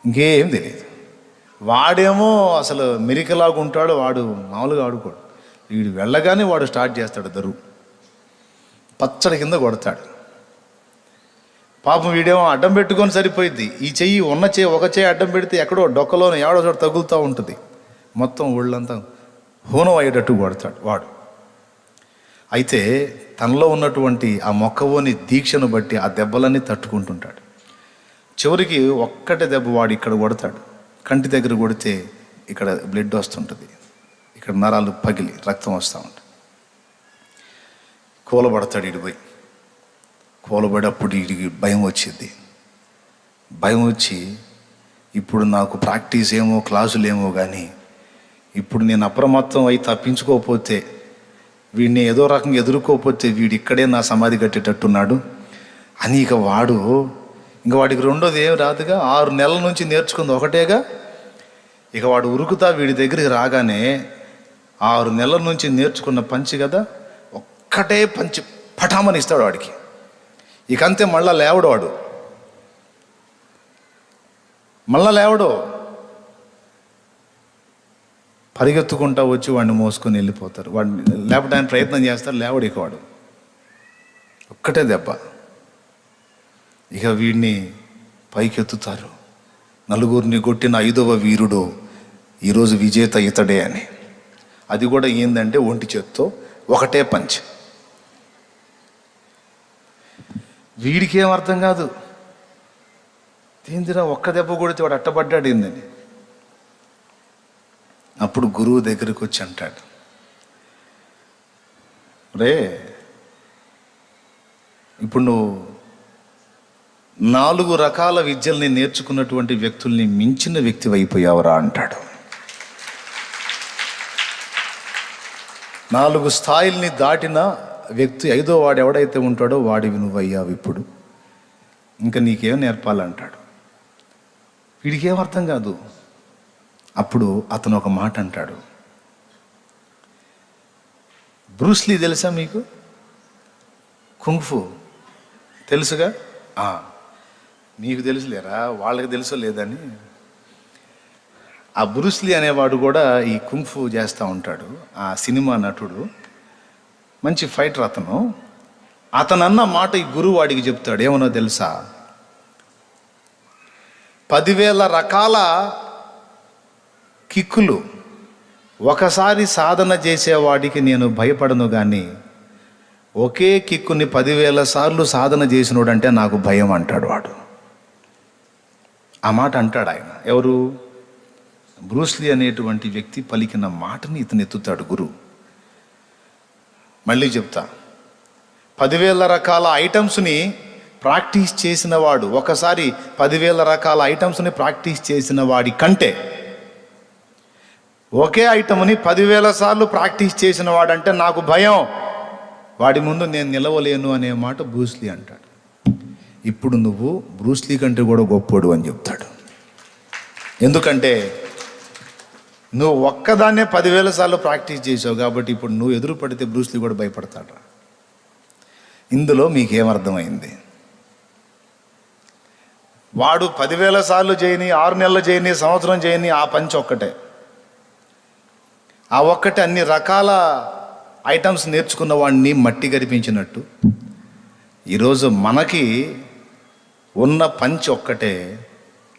ఇంకేం తెలియదు. వాడేమో అసలు మెరికలాగా ఉంటాడు, వాడు మామూలుగా ఆడుకోడు. వీడు వెళ్ళగానే వాడు స్టార్ట్ చేస్తాడు దరువు, పచ్చడి కింద కొడతాడు. పాపం వీడేమో అడ్డం పెట్టుకొని సరిపోయింది. ఈ చెయ్యి ఒక చెయ్యి అడ్డం పెడితే ఎక్కడో డొక్కలోనో ఎవడో చోట తగులుతూ ఉంటుంది, మొత్తం ఒళ్ళంతా హోనం అయ్యేటట్టు కొడతాడు వాడు. అయితే తనలో ఉన్నటువంటి ఆ మొక్కవోని దీక్షను బట్టి ఆ దెబ్బలన్నీ తట్టుకుంటుంటాడు. చివరికి ఒక్కటే దెబ్బ వాడు ఇక్కడ కొడతాడు, కంటి దగ్గర కొడితే ఇక్కడ బ్లడ్ వస్తుంటుంది, ఇక్కడ నరాలు పగిలి రక్తం వస్తూ ఉంటుంది. కూలబడతాడు ఇడిపోయి. కూలబడేప్పుడు వీడికి భయం వచ్చింది. భయం వచ్చి ఇప్పుడు నాకు ప్రాక్టీస్ ఏమో క్లాసులేమో కానీ ఇప్పుడు నేను అప్రమత్తం అయి తప్పించుకోకపోతే, వీడిని ఏదో రకంగా ఎదుర్కోకపోతే వీడు ఇక్కడే నా సమాధి కట్టేటట్టున్నాడు అని ఇక వాడికి రెండోది ఏం రాదుగా. 6 నెలల నుంచి నేర్చుకుంది ఒకటేగా. ఇక వాడు ఉరుకుతా వీడి దగ్గరికి రాగానే 6 నెలల నుంచి నేర్చుకున్న పంచి కదా, ఒక్కటే పంచి పటామని ఇస్తాడు వాడికి. ఇక అంతే, మళ్ళా లేవడు. పరిగెత్తుకుంటా వచ్చి వాడిని మోసుకొని వెళ్ళిపోతారు. వాడిని లేపడానికి ప్రయత్నం చేస్తారు, లేవడు ఇక వాడు. ఒక్కటే దెబ్బ. ఇక వీడిని పైకెత్తుతారు. నలుగురిని కొట్టిన 5వ వీరుడు ఈరోజు విజేత ఇతడే అని. అది కూడా ఏందంటే ఒంటి చేత్తో ఒకటే పంచ్. వీడికి ఏం అర్థం కాదు, ఏందిరా ఒక్క దెబ్బ కొడితే వాడు అట్టబడ్డాడు ఏందని. అప్పుడు గురువు దగ్గరికి వచ్చి అంటాడు, రే ఇప్పుడు నువ్వు 4 రకాల విద్యల్ని నేర్చుకున్నటువంటి వ్యక్తుల్ని మించిన వ్యక్తి అయిపోయావురా అంటాడు. 4 స్థాయిల్ని దాటిన వ్యక్తి 5వ వాడు ఎవడైతే ఉంటాడో వాడివి నువ్వు అయ్యావు. ఇప్పుడు ఇంకా నీకేం నేర్పాలంటాడు. వీడికి ఏం అర్థం కాదు. అప్పుడు అతను ఒక మాట అంటాడు, బ్రూస్లీ తెలుసా మీకు? కుంగ్ఫు తెలుసుగా? మీకు తెలుసులేరా, వాళ్ళకి తెలుసో లేదని. ఆ బ్రూస్లీ అనేవాడు కూడా ఈ కుంగ్ఫు చేస్తూ ఉంటాడు. ఆ సినిమా నటుడు, మంచి ఫైటర్ అతను అన్న మాట ఈ గురువు వాడికి చెప్తాడు. ఏమన్నా తెలుసా? 10,000 రకాల కిక్కులు ఒకసారి సాధన చేసేవాడికి నేను భయపడను, కానీ ఒకే కిక్కుని 10,000 సార్లు సాధన చేసినోడంటే నాకు భయం అంటాడు వాడు. ఆ మాట అంటాడు ఆయన. ఎవరు? బ్రూస్లీ అనేటువంటి వ్యక్తి పలికిన మాటని ఇతను ఎత్తుతాడు గురువు. మళ్ళీ చెప్తా, 10,000 రకాల ఐటమ్స్ని ప్రాక్టీస్ చేసిన వాడు, ఒకసారి 10,000 రకాల ఐటమ్స్ని ప్రాక్టీస్ చేసిన వాడి కంటే ఒకే ఐటమ్ని 10,000 సార్లు ప్రాక్టీస్ చేసిన వాడంటే నాకు భయం, వాడి ముందు నేను నిలవలేను అనే మాట బ్రూస్లీ అంటాడు. ఇప్పుడు నువ్వు బ్రూస్లీ కంటే కూడా గొప్పోడు అని చెప్తాడు. ఎందుకంటే నువ్వు ఒక్కదాన్నే 10,000 సార్లు ప్రాక్టీస్ చేసావు కాబట్టి ఇప్పుడు నువ్వు ఎదురు పడితే బ్రూస్లీ కూడా భయపడతాడు. ఇందులో మీకేమర్థమైంది? వాడు 10,000 సార్లు చేయని, 6 నెలలు చేయని, సంవత్సరం చేయని, ఆ పంచ్ ఒక్కటే. ఆ ఒక్కటే అన్ని రకాల ఐటమ్స్ నేర్చుకున్న వాడిని మట్టి గరిపించినట్టు ఈరోజు మనకి ఉన్న పంచ్ ఒక్కటే,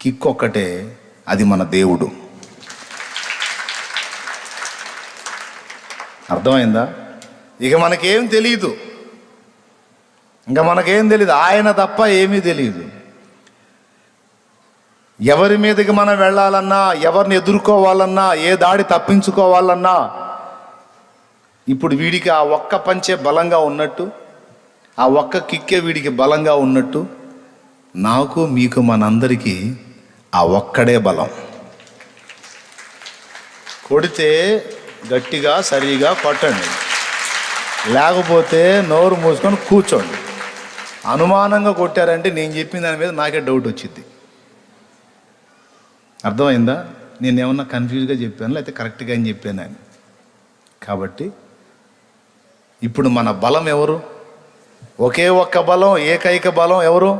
కిక్ ఒక్కటే, అది మన దేవుడు. అర్థమైందా? ఇక మనకేం తెలియదు, ఆయన తప్ప ఏమీ తెలియదు. ఎవరి మీదకి మనం వెళ్ళాలన్నా, ఎవరిని ఎదుర్కోవాలన్నా, ఏ దాడి తప్పించుకోవాలన్నా ఇప్పుడు వీడికి ఆ ఒక్క పంచే బలంగా ఉన్నట్టు, ఆ ఒక్క కిక్కే వీడికి బలంగా ఉన్నట్టు, నాకు మీకు మనందరికీ ఆ ఒక్కడే బలం. కొడితే గట్టిగా సరిగా కొట్టండి, లేకపోతే నోరు మూసుకొని కూర్చోండి. అనుమానంగా కొట్టారంటే నేను చెప్పిన దాని మీద నాకే డౌట్ వచ్చింది. అర్థమైందా? నేను ఏమన్నా కన్ఫ్యూజ్గా చెప్పాను, లేకపోతే కరెక్ట్గా అని చెప్పాను అని. కాబట్టి ఇప్పుడు మన బలం ఎవరు? ఒకే ఒక్క బలం, ఏకైక బలం ఎవరు?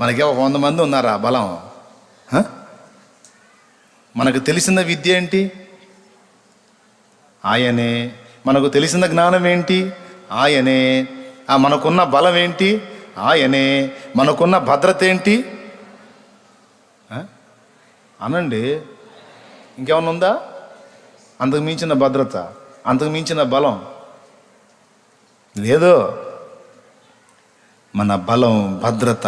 మనకే 100 మంది ఉన్నారా బలం? మనకు తెలిసిన విద్య ఏంటి? ఆయనే. మనకు తెలిసిన జ్ఞానం ఏంటి? ఆయనే. మనకున్న బలం ఏంటి? ఆయనే. మనకున్న భద్రత ఏంటి? అనండి. ఇంకేమన్నా ఉందా? అంతకు మించిన భద్రత, అంతకు మించిన బలం లేదు. మన బలం, భద్రత,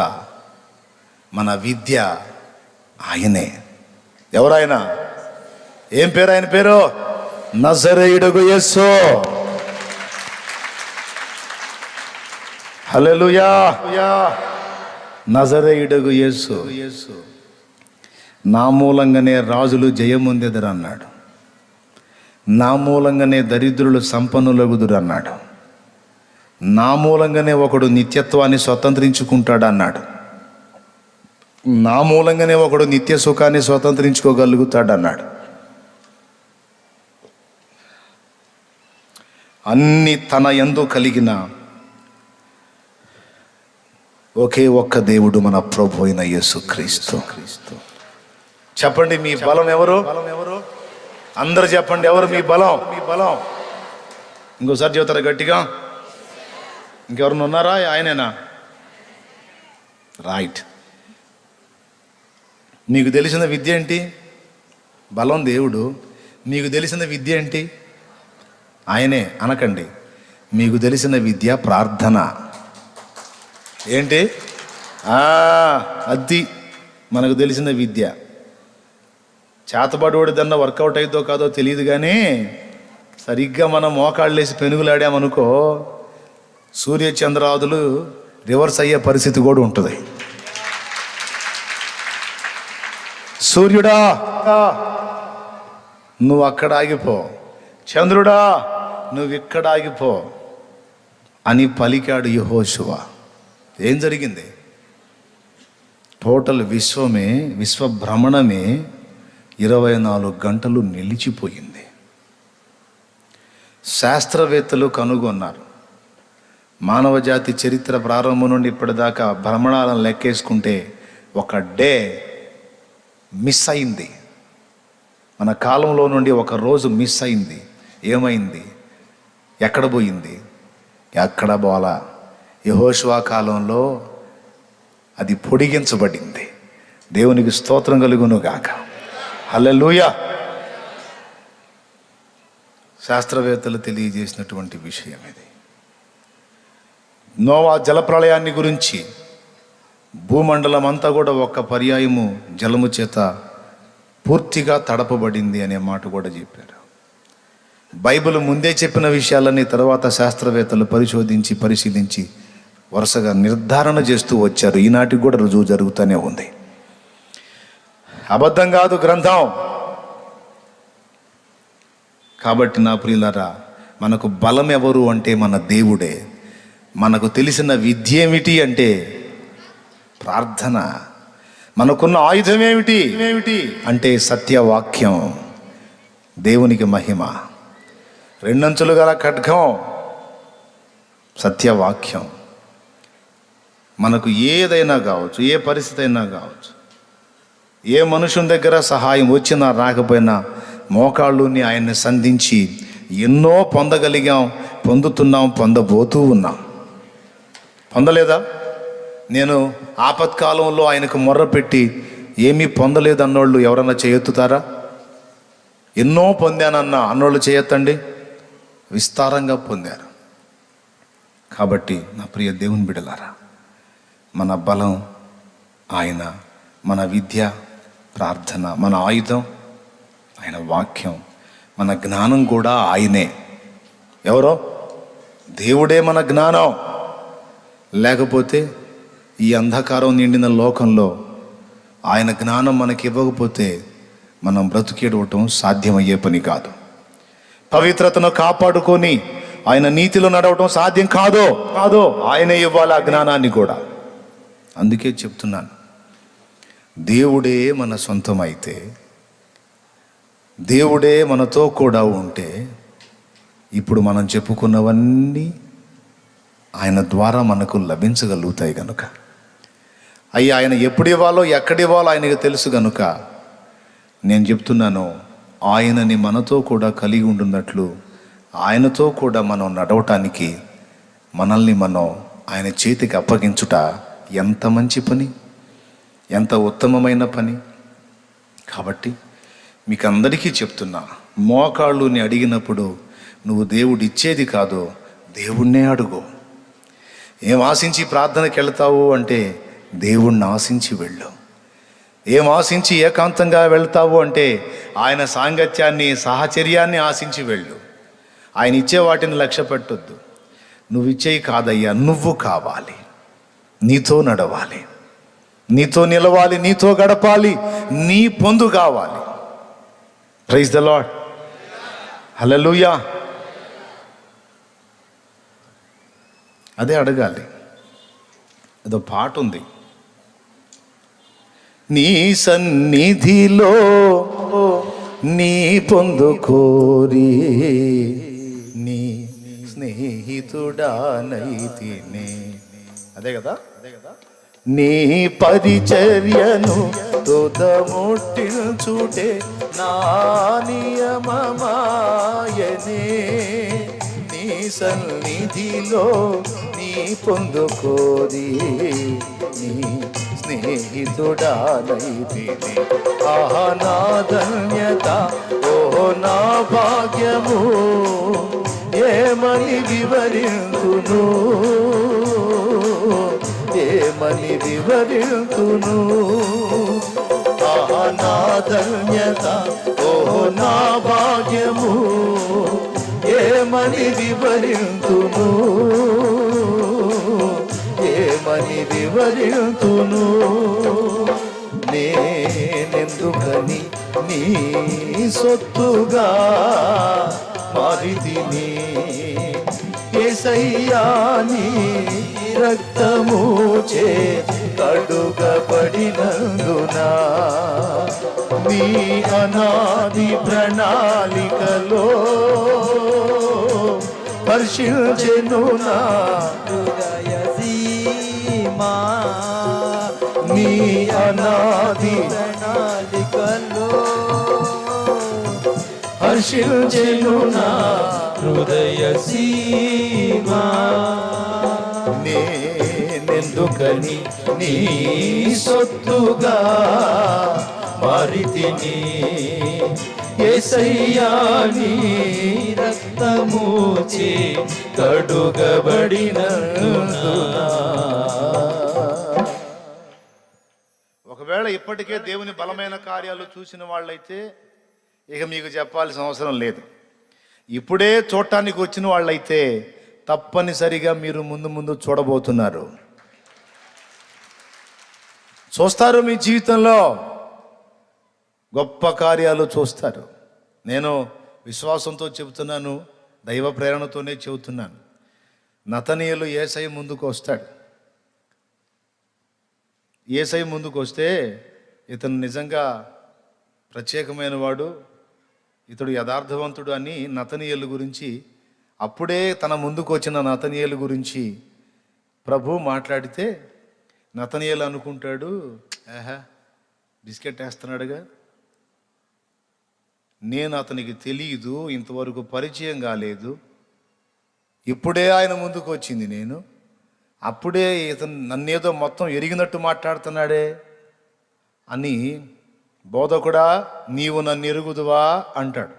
మన విద్య ఆయనే. ఎవరాయన? ఏం పేరు ఆయన పేరు? నజరేయుడగు యేసు. హల్లెలూయా. నజరేయుడగు యేసు. నా మూలంగానే రాజులు జయముందెదరు అన్నాడు. నా మూలంగానే దరిద్రులు సంపన్నులగుదురు అన్నాడు. నా మూలంగానే ఒకడు నిత్యత్వాన్ని స్వతంత్రించుకుంటాడు అన్నాడు. నా మూలంగానే ఒకడు నిత్య సుఖాన్ని స్వతంత్రించుకోగలుగుతాడు అన్నాడు. అన్ని తన యందు కలిగిన ఒకే ఒక్క దేవుడు మన ప్రభు అయిన యేసుక్రీస్తు. చెప్పండి, మీ బలం ఎవరు? అందరు చెప్పండి, ఎవరు మీ బలం? ఇంకోసారి చెబుతారా గట్టిగా? ఇంకెవరన్నా ఉన్నారా? ఆయనేనా? రైట్. మీకు తెలిసిన విద్య ఏంటి? బలం దేవుడు. మీకు తెలిసిన విద్య ఏంటి? ఆయనే అనకండి. మీకు తెలిసిన విద్య ప్రార్థన. ఏంటి? అది మనకు తెలిసిన విద్య. చేతబడోడిదన్నా వర్కౌట్ అయిద్దో కాదో తెలియదు, కానీ సరిగ్గా మనం మోకాళ్ళు వేసి పెనుగులాడామనుకో సూర్యచంద్రాదులు రివర్స్ అయ్యే పరిస్థితి కూడా ఉంటుంది. సూర్యుడా నువ్వు అక్కడ ఆగిపో, చంద్రుడా నువ్వు ఇక్కడ ఆగిపో అని పలికాడు యెహోషువ. ఏం జరిగింది? టోటల్ విశ్వమే, విశ్వభ్రమణమే 24 గంటలు నిలిచిపోయింది. శాస్త్రవేత్తలు కనుగొన్నారు, మానవ జాతి చరిత్ర ప్రారంభం నుండి ఇప్పటిదాకా భ్రమణాలను లెక్కేసుకుంటే ఒక డే మిస్ అయింది. మన కాలంలో నుండి ఒక రోజు మిస్ అయింది. ఏమైంది? ఎక్కడ పోయింది? ఎక్కడ పోలా. యెహోషువ కాలంలో అది పొడిగించబడింది. దేవునికి స్తోత్రం కలుగును గాక. హల్లెలూయా. శాస్త్రవేత్తలు తెలియజేసినటువంటి విషయం ఇది. నోవా జలప్రళయాన్ని గురించి భూమండలం అంతా కూడా ఒక్క పర్యాయము జలము చేత పూర్తిగా తడపబడింది అనే మాట కూడా చెప్పారు. బైబిల్ ముందే చెప్పిన విషయాలన్నీ తర్వాత శాస్త్రవేత్తలు పరిశోధించి పరిశీలించి వరుసగా నిర్ధారణ చేస్తూ వచ్చారు. ఈనాటికి కూడా రుజువు జరుగుతూనే ఉంది. అబద్ధం కాదు గ్రంథం. కాబట్టి నా ప్రియులారా, మనకు బలం ఎవరు అంటే మన దేవుడే. మనకు తెలిసిన విద్య ఏమిటి అంటే ప్రార్థన. మనకున్న ఆయుధం ఏమిటి అంటే సత్యవాక్యం. దేవునికి మహిమ. 2 అంచులు గల ఖడ్గం సత్యవాక్యం. మనకు ఏదైనా కావచ్చు, ఏ పరిస్థితి అయినా కావచ్చు, ఏ మనుషుని దగ్గర సహాయం వచ్చినా రాకపోయినా మోకాళ్ళుని ఆయన్ని సంధించి ఎన్నో పొందగలిగాం, పొందుతున్నాం, పొందబోతూ ఉన్నాం. పొందలేదా? నేను ఆపత్కాలంలో ఆయనకు మొర్రపెట్టి ఏమీ పొందలేదు అన్నోళ్ళు ఎవరన్నా చేయెత్తుతారా? ఎన్నో పొందానన్న అన్నోళ్ళు చేయెత్తండి. విస్తారంగా పొందారు. కాబట్టి నా ప్రియ దేవుని బిడ్డలారా, మన బలం ఆయన, మన విద్య ప్రార్థన మన ఆయుధం, ఆయన వాక్యం. మన జ్ఞానం కూడా ఆయనే. ఎవరో? దేవుడే మన జ్ఞానం. లేకపోతే ఈ అంధకారం నిండిన లోకంలో ఆయన జ్ఞానం మనకి ఇవ్వకపోతే మనం బ్రతికేడవటం సాధ్యమయ్యే పని కాదు. పవిత్రతను కాపాడుకొని ఆయన నీతిలో నడవటం సాధ్యం కాదో ఆయనే ఇవ్వాలి ఆ జ్ఞానాన్ని కూడా. అందుకే చెప్తున్నాను, దేవుడే మన సొంతమైతే, దేవుడే మనతో కూడా ఉంటే, ఇప్పుడు మనం చెప్పుకున్నవన్నీ ఆయన ద్వారా మనకు లభించగలుగుతాయి కనుక, ఆయన ఎప్పుడు ఇవ్వాలో ఎక్కడ ఇవ్వాలో ఆయనకు తెలుసు కనుక నేను చెప్తున్నాను, ఆయనని మనతో కూడా కలిగి ఉంటున్నట్లు ఆయనతో కూడా మనం నడవటానికి మనల్ని మనం ఆయన చేతికి అప్పగించుట ఎంత మంచి పని, ఎంత ఉత్తమమైన పని. కాబట్టి మీకు అందరికీ చెప్తున్నా, మోకాళ్ళుని అడిగినప్పుడు నువ్వు దేవుడు ఇచ్చేది కాదు, దేవుణ్ణే అడుగు. ఏం ఆశించి ప్రార్థనకి వెళ్తావు అంటే దేవుణ్ణి ఆశించి వెళ్ళు. ఏం ఆశించి ఏకాంతంగా వెళ్తావు అంటే ఆయన సాంగత్యాన్ని, సాహచర్యాన్ని ఆశించి వెళ్ళు. ఆయన ఇచ్చే వాటిని లక్ష్య పెట్టొద్దు. నువ్వు ఇచ్చేయి కాదయ్యా, నువ్వు కావాలి, నీతో నడవాలి, నీతో నిలవాలి, నీతో గడపాలి, నీ పొందు కావాలి. ప్రైజ్ ద లార్డ్, హల్లెలూయా. అదే అడగాలి. ఏదో పాట ఉంది, నీ సన్నిధిలో నీ పొందు కోరి నీ స్నేహితుడానైతినే. అదే కదా. నీ పరిచర్యను తోదముట్టించుటే నా నియమమాయనే. నీ సన్నిధిలో నీ పొందు కోరి నీ స్నేహితుడానైతినే. ఆహా నా ధన్యత, ఓహో నా భాగ్యము, ఏమని వివరింతును, ఏమని వివరింతును. ఆహా నా ధన్యత, ఓహో నా భాగ్యము, ఏమని వివరింతును, ఏమని వివరింతును. నేనెందుకని నీ సొత్తుగా మారితిని, యేసయ్యా నీ రక్తము చే కడుగబడినందున, నీ అనాది ప్రణాళికలో పరిశీలించెను నా హృదయ సీమా. నీ అనాది ప్రణాళికలో పరిశీలించెను నా హృదయ సీమా. నేనెందుకని నీ సొత్తుగా మారితిని, యేసయ్యా నీ రక్తము చే కడుగబడినందున. ఒకవేళ ఇప్పటికే దేవుని బలమైన కార్యాలు చూసిన వాళ్ళైతే ఇక మీకు చెప్పాల్సిన అవసరం లేదు. ఇప్పుడే చూడటానికి వచ్చిన వాళ్ళైతే తప్పనిసరిగా మీరు ముందు ముందు చూడబోతున్నారు, చూస్తారు. మీ జీవితంలో గొప్ప కార్యాలు చూస్తారు. నేను విశ్వాసంతో చెబుతున్నాను, దైవ ప్రేరణతోనే చెబుతున్నాను. నతనీయులు యేసయ్య ముందుకు వస్తాడు. యేసయ్య ముందుకు వస్తే ఇతను నిజంగా ప్రత్యేకమైన వాడు, ఇతడు యథార్థవంతుడు అని నతనీయుల గురించి, అప్పుడే తన ముందుకు వచ్చిన నతనీయుల గురించి ప్రభు మాట్లాడితే నతనీయులు అనుకుంటాడు, ఆహా బిస్కెట్ వేస్తున్నాడుగా, నేను అతనికి తెలియదు, ఇంతవరకు పరిచయం కాలేదు, ఇప్పుడే ఆయన ముందుకు వచ్చింది నేను, అప్పుడే ఇతను నన్నేదో మొత్తం ఎరిగినట్టు మాట్లాడుతున్నాడే అని, బోధకుడా నీవు నన్ను ఎరుగుదువా అంటాడు.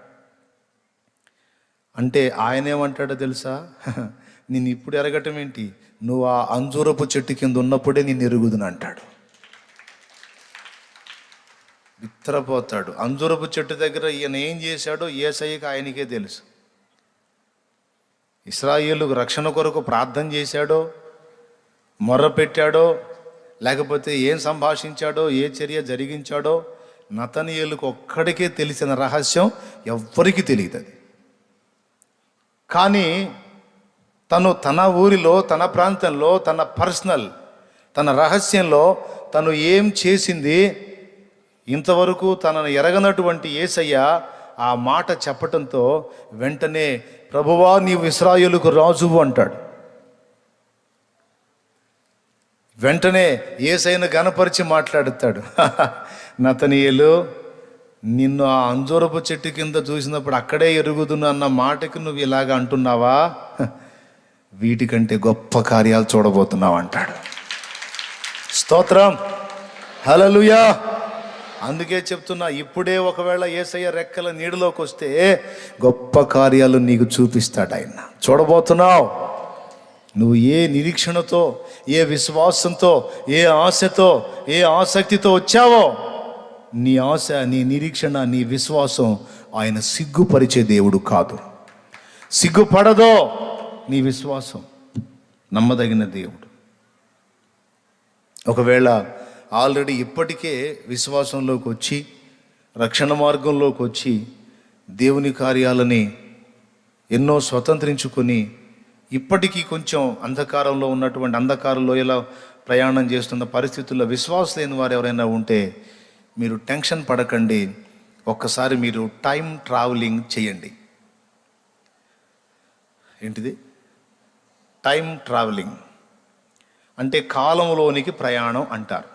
అంటే ఆయన ఏమంటాడో తెలుసా, నేను ఇప్పుడు ఎరగటం ఏంటి, నువ్వు ఆ అంజూరపు చెట్టు కింద ఉన్నప్పుడే నేను ఎరుగుదును అంటాడు. నిద్రపోతాడు. అంజూరపు చెట్టు దగ్గర ఈయన ఏం చేశాడో యేసయ్యకి ఆయనకే తెలుసు. ఇశ్రాయేలుకు రక్షణ కొరకు ప్రార్థన చేశాడో, మొర్ర పెట్టాడో, లేకపోతే ఏం సంభాషించాడో, ఏ చర్య జరిగించాడో నతనీయులకు ఒక్కడికే తెలిసిన రహస్యం, ఎవ్వరికీ తెలియదు అది. కానీ తను తన ఊరిలో, తన ప్రాంతంలో, తన పర్సనల్, తన రహస్యంలో తను ఏం చేసింది, ఇంతవరకు తనను ఎరగనటువంటి యేసయ్య ఆ మాట చెప్పటంతో వెంటనే ప్రభువా నీవు ఇశ్రాయేలుకు రాజువు అంటాడు. వెంటనే యేసయ్యను గనపరిచి మాట్లాడుతాడు. నతనీయులు, నిన్ను ఆ అంజూరపు చెట్టు కింద చూసినప్పుడు అక్కడే ఎరుగుదును అన్న మాటకి నువ్వు ఇలాగ అంటున్నావా? వీటికంటే గొప్ప కార్యాలు చూడబోతున్నావు అంటాడు. స్తోత్రం, హల్లెలూయా. అందుకే చెప్తున్నా, ఇప్పుడే ఒకవేళ యేసయ్య రెక్కల నీడలోకి వస్తే గొప్ప కార్యాలు నీకు చూపిస్తాడు ఆయన. చూడబోతున్నావు. నువ్వు ఏ నిరీక్షణతో, ఏ విశ్వాసంతో, ఏ ఆశతో, ఏ ఆసక్తితో వచ్చావో, నీ ఆశ, నీ నిరీక్షణ, నీ విశ్వాసం ఆయన సిగ్గుపరిచే దేవుడు కాదు. సిగ్గుపడదో నీ విశ్వాసం. నమ్మదగిన దేవుడు. ఒకవేళ ఆల్రెడీ ఇప్పటికే విశ్వాసంలోకి వచ్చి, రక్షణ మార్గంలోకి వచ్చి, దేవుని కార్యాలని ఎన్నో స్వతంత్రించుకొని ఇప్పటికీ కొంచెం అంధకారంలో ఉన్నటువంటి, అంధకారంలో ఇలా ప్రయాణం చేస్తున్న పరిస్థితుల్లో విశ్వాసం లేని వారు ఎవరైనా ఉంటే మీరు టెన్షన్ పడకండి. ఒక్కసారి మీరు టైం ట్రావెలింగ్ చేయండి. ఏంటిది? టైం ట్రావెలింగ్ అంటే కాలంలోనికి ప్రయాణం అంటారు.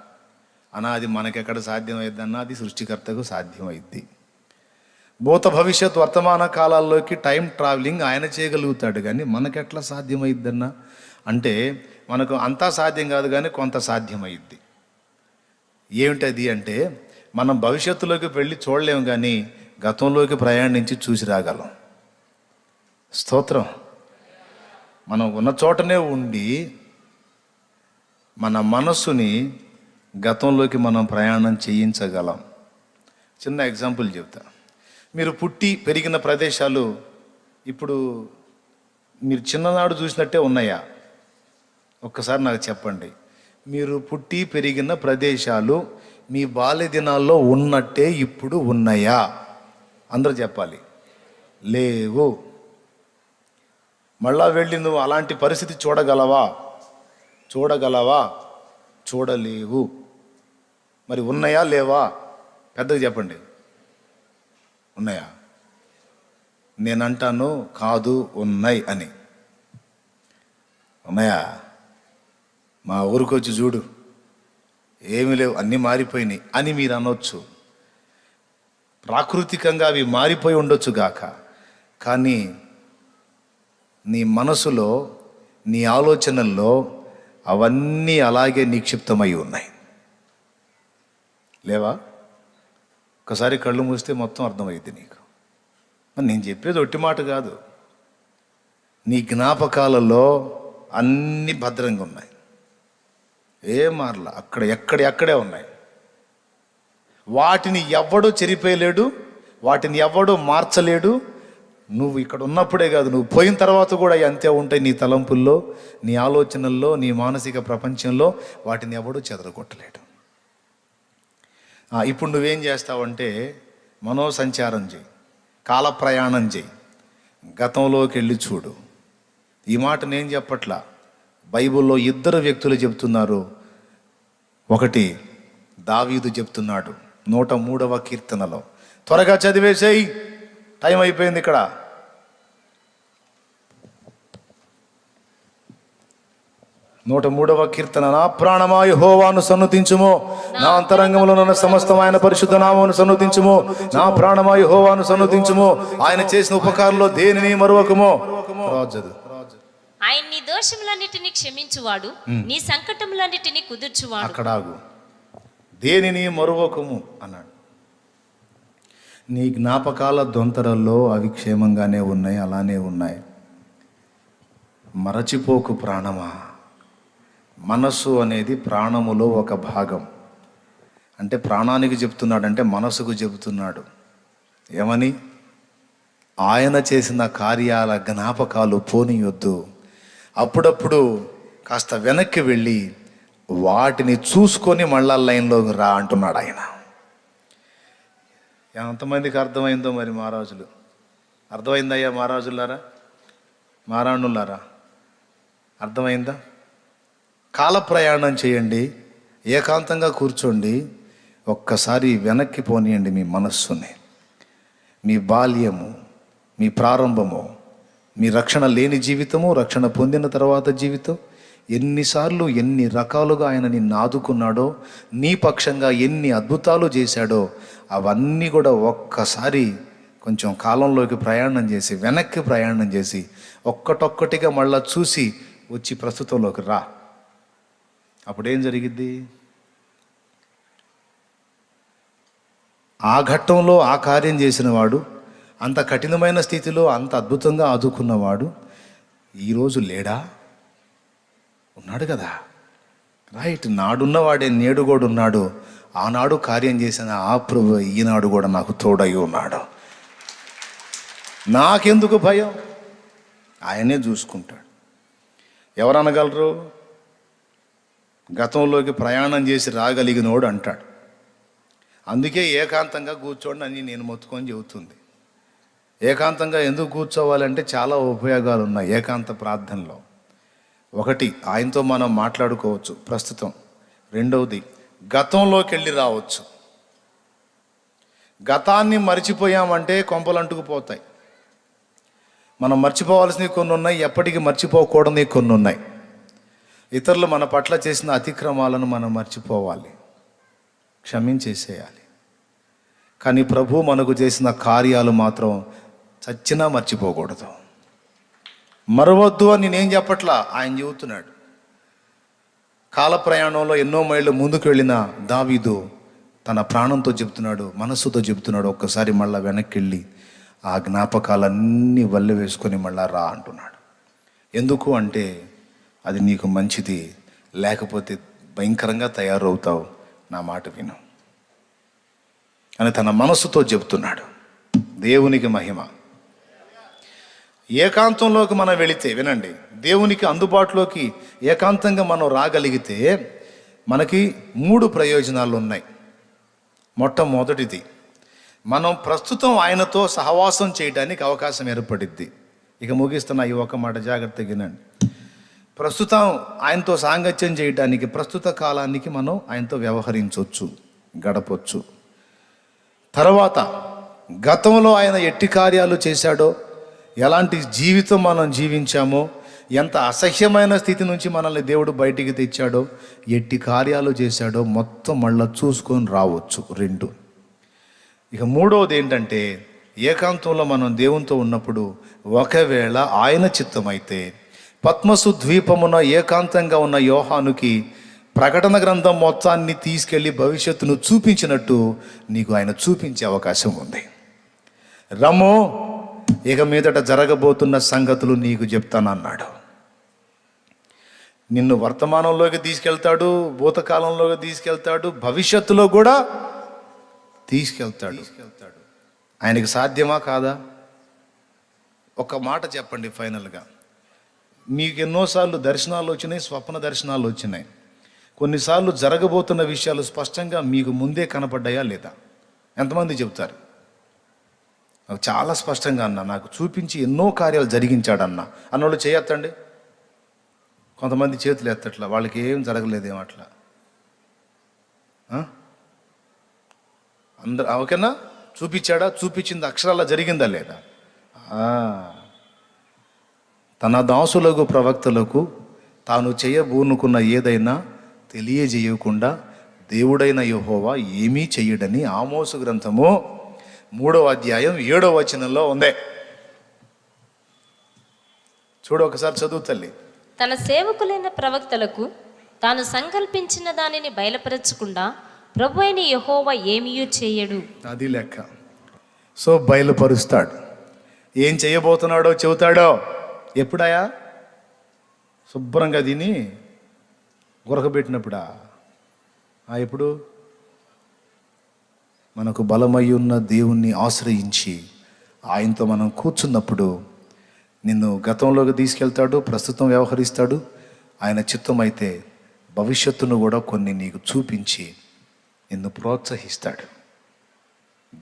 అనాది మనకెక్కడ సాధ్యమైద్ది అన్న, అది సృష్టికర్తకు సాధ్యమైద్ది. భూత భవిష్యత్ వర్తమాన కాలాల్లోకి టైం ట్రావెలింగ్ ఆయన చేయగలుగుతాడు, కానీ మనకెట్లా సాధ్యమైద్దన్నా అంటే మనకు అంతా సాధ్యం కాదు, కానీ కొంత సాధ్యమైద్ది. ఏమిటది అంటే, మనం భవిష్యత్తులోకి వెళ్ళి చూడలేము, కానీ గతంలోకి ప్రయాణించి చూసి రాగలం. స్తోత్రం. మనం ఉన్న చోటనే ఉండి మన మనస్సుని గతంలోకి మనం ప్రయాణం చేయించగలం. చిన్న ఎగ్జాంపుల్ చెప్తా. మీరు పుట్టి పెరిగిన ప్రదేశాలు ఇప్పుడు మీరు చిన్ననాడు చూసినట్టే ఉన్నాయా? ఒక్కసారి నాకు చెప్పండి. మీరు పుట్టి పెరిగిన ప్రదేశాలు మీ బాల్య దినాల్లో ఉన్నట్టే ఇప్పుడు ఉన్నాయా? అందరూ చెప్పాలి. లేవు. మళ్ళా వెళ్ళి నువ్వు అలాంటి పరిస్థితి చూడగలవా? చూడలేవు. మరి ఉన్నాయా లేవా? పెద్దగా చెప్పండి. ఉన్నాయా? నేనంటాను కాదు, ఉన్నాయి అని. ఉన్నాయా? మా ఊరికి వచ్చి చూడు, ఏమీ లేవు, అన్నీ మారిపోయినాయి అని మీరు అనొచ్చు. ప్రాకృతికంగా అవి మారిపోయి ఉండొచ్చు గాక, కానీ నీ మనసులో, నీ ఆలోచనల్లో అవన్నీ అలాగే నిక్షిప్తమై ఉన్నాయి. లేవా? ఒకసారి కళ్ళు మూస్తే మొత్తం అర్థమైంది నీకు. నేను చెప్పేది ఒట్టి మాట కాదు. నీ జ్ఞాపకాలలో అన్నీ భద్రంగా ఉన్నాయి. ఏ మార్ల అక్కడ ఎక్కడే ఉన్నాయి. వాటిని ఎవడూ చెరిపేయలేడు, వాటిని ఎవడూ మార్చలేడు. నువ్వు ఇక్కడ ఉన్నప్పుడే కాదు, నువ్వు పోయిన తర్వాత కూడా అంతే ఉంటాయి. నీ తలంపుల్లో, నీ ఆలోచనల్లో, నీ మానసిక ప్రపంచంలో వాటిని ఎవడూ చెదరగొట్టలేడు. ఇప్పుడు నువ్వేం చేస్తావంటే మనోసంచారం చేయి, కాల ప్రయాణం చేయి, గతంలోకి వెళ్ళి చూడు. ఈ మాట నేను చెప్పట్లా, బైబిల్లో ఇద్దరు వ్యక్తులు చెప్తున్నారు. ఒకటి దావీదు చెప్తున్నాడు 103వ కీర్తనలో. త్వరగా చదివేసేయి, టైం అయిపోయింది ఇక్కడ. 103వ కీర్తన. నా ప్రాణమా యెహోవాను సన్నుతించుము, నా అంతరంగంలో ఉన్న సమస్తమైన పరిశుద్ధ నామమును సన్నుతించుము. నా ప్రాణమా యెహోవాను సన్నుతించుము, ఆయన చేసిన ఉపకారంలో దేనిని మరువకుము. ఆయన నీ దోషములన్నిటిని క్షమించువాడు, నీ సంకటములన్నిటిని కుదుర్చువాడు. అక్కడాగు, దేనిని మరువకుము అన్నాడు. నీ జ్ఞాపకాల దొంతరల్లో అవి క్షేమంగానే ఉన్నాయి, అలానే ఉన్నాయి. మరచిపోకు ప్రాణమా. మనస్సు అనేది ప్రాణములో ఒక భాగం. అంటే ప్రాణానికి చెప్తున్నాడు, అంటే మనసుకు చెబుతున్నాడు. ఏమని? ఆయన చేసిన కార్యాల జ్ఞాపకాలు పోనీయొద్దు. అప్పుడప్పుడు కాస్త వెనక్కి వెళ్ళి వాటిని చూసుకొని మళ్ళా లైన్లోకి రా అంటున్నాడు ఆయన. ఎంతమందికి అర్థమైందో మరి మహారాజులు? అర్థమైందయ్యా మహారాజులారా, మహారాణులారా, అర్థమైందా? కాల ప్రయాణం చేయండి, ఏకాంతంగా కూర్చోండి, ఒక్కసారి వెనక్కి పోనీయండి మీ మనస్సుని. మీ బాల్యము, మీ ప్రారంభము, మీ రక్షణ లేని జీవితము, రక్షణ పొందిన తర్వాత జీవితం, ఎన్నిసార్లు ఎన్ని రకాలుగా ఆయన నిన్ను ఆదుకున్నాడో, నీ పక్షంగా ఎన్ని అద్భుతాలు చేశాడో, అవన్నీ కూడా ఒక్కసారి కొంచెం కాలంలోకి ప్రయాణం చేసి, వెనక్కి ప్రయాణం చేసి, ఒక్కటొక్కటిగా మళ్ళా చూసి వచ్చి ప్రస్తుతంలోకి రా. అప్పుడేం జరిగిద్ది? ఆ ఘట్టంలో ఆ కార్యం చేసిన వాడు, అంత కఠినమైన స్థితిలో అంత అద్భుతంగా ఆదుకున్నవాడు ఈరోజు లేడా? ఉన్నాడు కదా. రైట్, నాడున్నవాడే నేడు కూడా ఉన్నాడు. ఆనాడు కార్యం చేసిన ఆ ప్రభు ఈనాడు కూడా నాకు తోడై ఉన్నాడు. నాకెందుకు భయం? ఆయనే చూసుకుంటాడు. ఎవరు అనగలరు? గతంలోకి ప్రయాణం చేసి రాగలిగినోడు అంటాడు. అందుకే ఏకాంతంగా కూర్చోండి అని నేను మొత్తుకొని చెబుతుంది. ఏకాంతంగా ఎందుకు కూర్చోవాలంటే చాలా ఉపయోగాలు ఉన్నాయి ఏకాంత ప్రార్థనలో. ఒకటి, ఆయనతో మనం మాట్లాడుకోవచ్చు ప్రస్తుతం. రెండవది, గతంలోకి వెళ్ళి రావచ్చు. గతాన్ని మర్చిపోయామంటే కొంపలు అంటుకుపోతాయి. మనం మర్చిపోవాల్సినవి కొన్ని ఉన్నాయి, ఎప్పటికీ మర్చిపోకూడనివి కొన్ని ఉన్నాయి. ఇతరులు మన పట్ల చేసిన అతిక్రమాలను మనం మర్చిపోవాలి, క్షమించేసేయాలి. కానీ ప్రభు మనకు చేసిన కార్యాలు మాత్రం చచ్చినా మర్చిపోకూడదు. మరవద్దు అని నేనేం చెప్పట్లా, ఆయన చెబుతున్నాడు. కాల ప్రయాణంలో ఎన్నో మైళ్ళు ముందుకు వెళ్ళిన దావీదు తన ప్రాణంతో చెప్తున్నాడు, మనస్సుతో చెప్తున్నాడు, ఒక్కసారి మళ్ళా వెనక్కి వెళ్ళి ఆ జ్ఞాపకాలన్నీ వల్లె వేసుకొని మళ్ళా రా అంటున్నాడు. ఎందుకు అంటే అది నీకు మంచిది, లేకపోతే భయంకరంగా తయారవుతావు, నా మాట విను అని తన మనస్సుతో చెప్తున్నాడు. దేవునికి మహిమ. ఏకాంతంలోకి మనం వెళితే, వినండి, దేవునికి అందుబాటులోకి ఏకాంతంగా మనం రాగలిగితే మనకి 3 ప్రయోజనాలు ఉన్నాయి. మొట్టమొదటిది, మనం ప్రస్తుతం ఆయనతో సహవాసం చేయడానికి అవకాశం ఏర్పడిద్ది. ఇక ముగిస్తున్న ఈ ఒక మాట జాగ్రత్తగా వినండి. ప్రస్తుతం ఆయనతో సాంగత్యం చేయడానికి, ప్రస్తుత కాలానికి మనం ఆయనతో వ్యవహరించవచ్చు, గడపచ్చు. తర్వాత గతంలో ఆయన ఎట్టి కార్యాలు చేశాడో, ఎలాంటి జీవితం మనం జీవించామో, ఎంత అసహ్యమైన స్థితి నుంచి మనల్ని దేవుడు బయటికి తెచ్చాడో, ఎట్టి కార్యాలు చేశాడో మొత్తం మళ్ళీ చూసుకొని రావచ్చు. 2. ఇక 3వది ఏంటంటే, ఏకాంతంలో మనం దేవునితో ఉన్నప్పుడు ఒకవేళ ఆయన చిత్తమైతే పద్మసు ద్వీపమున ఏకాంతంగా ఉన్న యోహానుకి ప్రకటన గ్రంథం మొత్తాన్ని తీసుకెళ్ళి భవిష్యత్తును చూపించినట్టు నీకు ఆయన చూపించే అవకాశం ఉంది. రమ్మో, ఇక మీదట జరగబోతున్న సంగతులు నీకు చెప్తానన్నాడు. నిన్ను వర్తమానంలోకి తీసుకెళ్తాడు, భూతకాలంలోకి తీసుకెళ్తాడు, భవిష్యత్తులో కూడా తీసుకెళ్తాడు. ఆయనకి సాధ్యమా కాదా? ఒక మాట చెప్పండి ఫైనల్గా. మీకు ఎన్నోసార్లు దర్శనాలు వచ్చినాయి, స్వప్న దర్శనాలు వచ్చినాయి. కొన్నిసార్లు జరగబోతున్న విషయాలు స్పష్టంగా మీకు ముందే కనపడ్డాయా లేదా? ఎంతమంది చెబుతారు? నాకు చాలా స్పష్టంగా అన్న, నాకు చూపించి ఎన్నో కార్యాలు జరిగించాడన్న అన్నోళ్ళు చేయొత్తండి. కొంతమంది చేతులు ఎత్తట్లా, వాళ్ళకి ఏం జరగలేదేమో అట్లా. అందరు ఓకేనా? చూపించాడా? చూపించింది అక్షరాల జరిగిందా లేదా? తన దాసులకు ప్రవక్తలకు తాను చేయబూనుకున్న ఏదైనా తెలియజేయకుండా దేవుడైన యెహోవా ఏమీ చెయ్యడని ఆమోసు గ్రంథము 3వ అధ్యాయం 7వ వచనంలో ఉంది. చూడు ఒకసారి చదువు తల్లి. తన సేవకులైన ప్రవక్తలకు తాను సంకల్పించిన దానిని బయలుపరచకుండా ప్రభు అయిన యెహోవా ఏమీయూ చేయడు. అది లెక్క. సో బయలుపరుస్తాడు. ఏం చేయబోతున్నాడో చెబుతాడో. ఎప్పుడాయా? శుభ్రంగా తిని గురకబెట్టినప్పుడా? ఎప్పుడు? మనకు బలమై ఉన్న దేవుణ్ణి ఆశ్రయించి ఆయనతో మనం కూర్చున్నప్పుడు నిన్ను గతంలోకి తీసుకెళ్తాడు, ప్రస్తుతం వ్యవహరిస్తాడు. ఆయన చిత్తం అయితే భవిష్యత్తును కూడా కొన్ని నీకు చూపించి నిన్ను ప్రోత్సహిస్తాడు.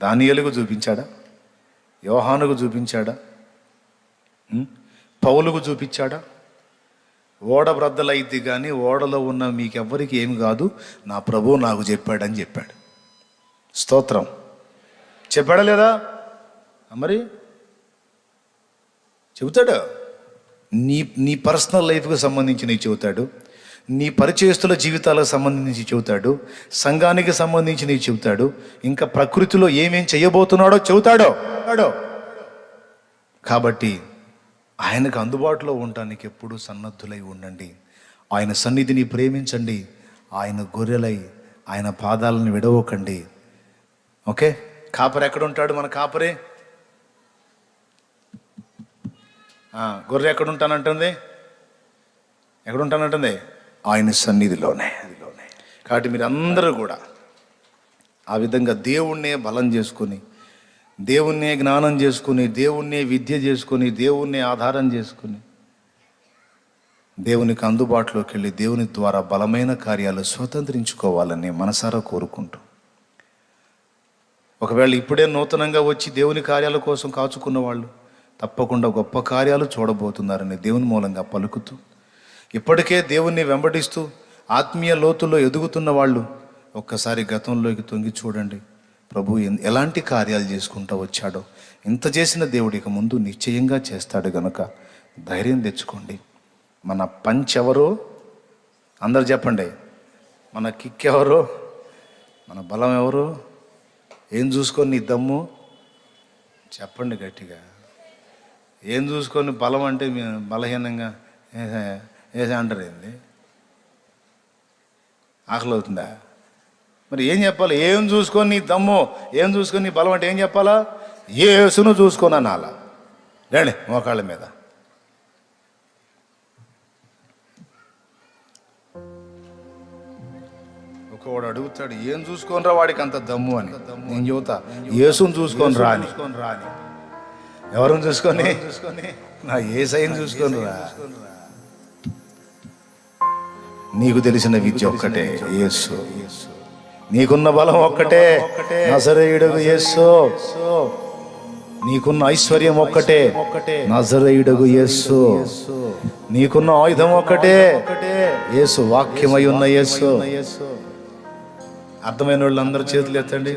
దానియేలుకు చూపించాడా? యోహానుకు చూపించాడా? పౌలుకు చూపించాడా? ఓడ బ్రద్దలైద్ది కానీ ఓడలో ఉన్న మీకెవ్వరికి ఏమి కాదు, నా ప్రభువు నాకు చెప్పాడని చెప్పాడు. స్తోత్రం. చెప్పాడా లేదా? మరి చెబుతాడు. నీ పర్సనల్ లైఫ్కి సంబంధించి చెబుతాడు, నీ పరిచయస్తుల జీవితాలకు సంబంధించి చెబుతాడు, సంఘానికి సంబంధించి చెబుతాడు, ఇంకా ప్రకృతిలో ఏమేం చేయబోతున్నాడో చెబుతాడో. కాబట్టి ఆయనకు అందుబాటులో ఉండటానికి ఎప్పుడూ సన్నద్ధులై ఉండండి. ఆయన సన్నిధిని ప్రేమించండి. ఆయన గొర్రెలై ఆయన పాదాలను విడవకండి. ఓకే, కాపరి ఎక్కడ ఉంటాడు? మన కాపరే. గొర్రె ఎక్కడ ఉంటానంటుంది? ఆయన సన్నిధిలోనే. కాబట్టి మీరు అందరూ కూడా ఆ విధంగా దేవుణ్ణే బలం చేసుకొని, దేవుణ్ణే జ్ఞానం చేసుకుని, దేవుణ్ణే విద్య చేసుకొని, దేవుణ్ణే ఆధారం చేసుకుని, దేవునికి అందుబాటులోకి వెళ్ళి దేవుని ద్వారా బలమైన కార్యాలు స్వతంత్రించుకోవాలని మనసారా కోరుకుంటూ, ఒకవేళ ఇప్పుడే నూతనంగా వచ్చి దేవుని కార్యాల కోసం కాచుకున్న వాళ్ళు తప్పకుండా గొప్ప కార్యాలు చూడబోతున్నారని దేవుని మూలంగా పలుకుతూ, ఇప్పటికే దేవుణ్ణి వెంబడిస్తూ ఆత్మీయ లోతుల్లో ఎదుగుతున్న వాళ్ళు ఒక్కసారి గతంలోకి తొంగి చూడండి. ప్రభు ఎలాంటి కార్యాలు చేసుకుంటూ వచ్చాడో, ఇంత చేసిన దేవుడికి ముందు నిశ్చయంగా చేస్తాడు గనుక ధైర్యం తెచ్చుకోండి. మన పంచ్ ఎవరో అందరు చెప్పండి. మన కిక్ ఎవరో, మన బలం ఎవరో, ఏం చూసుకొని నీ దమ్ము చెప్పండి గట్టిగా. ఏం చూసుకొని బలం అంటే బలహీనంగా ఏసే అంటారు. ఏంది ఆకలి అవుతుందా? మరి ఏం చెప్పాలి? ఏం చూసుకొని నీ దమ్ము, ఏం చూసుకొని నీ బలం అంటే ఏం చెప్పాలా? యేసును చూసుకొని అనాలా. రండి మోకాళ్ళ మీద. ఒకవాడు అడుగుతాడు, ఏం చూసుకొని రా వాడికి అంత దమ్ము అని. నేను చెబుతా, యేసును చూసుకొని రా అని. ఎవరిని చూసుకొని? నా యేసయ్యను చూసుకొని రా. నీకు తెలిసిన విద్య ఒక్కటే, యేసు. నీకున్న బలం ఒక్కటే, నజరేయుడగు యేసు. నీకున్న ఐశ్వర్యం ఒక్కటే, నజరేయుడగు యేసు. నీకున్న ఆయుధం ఒక్కటే, యేసు. వాక్యమై ఉన్న యేసు. అర్థమైన వాళ్ళు అందరూ చేతులు ఎత్తండి.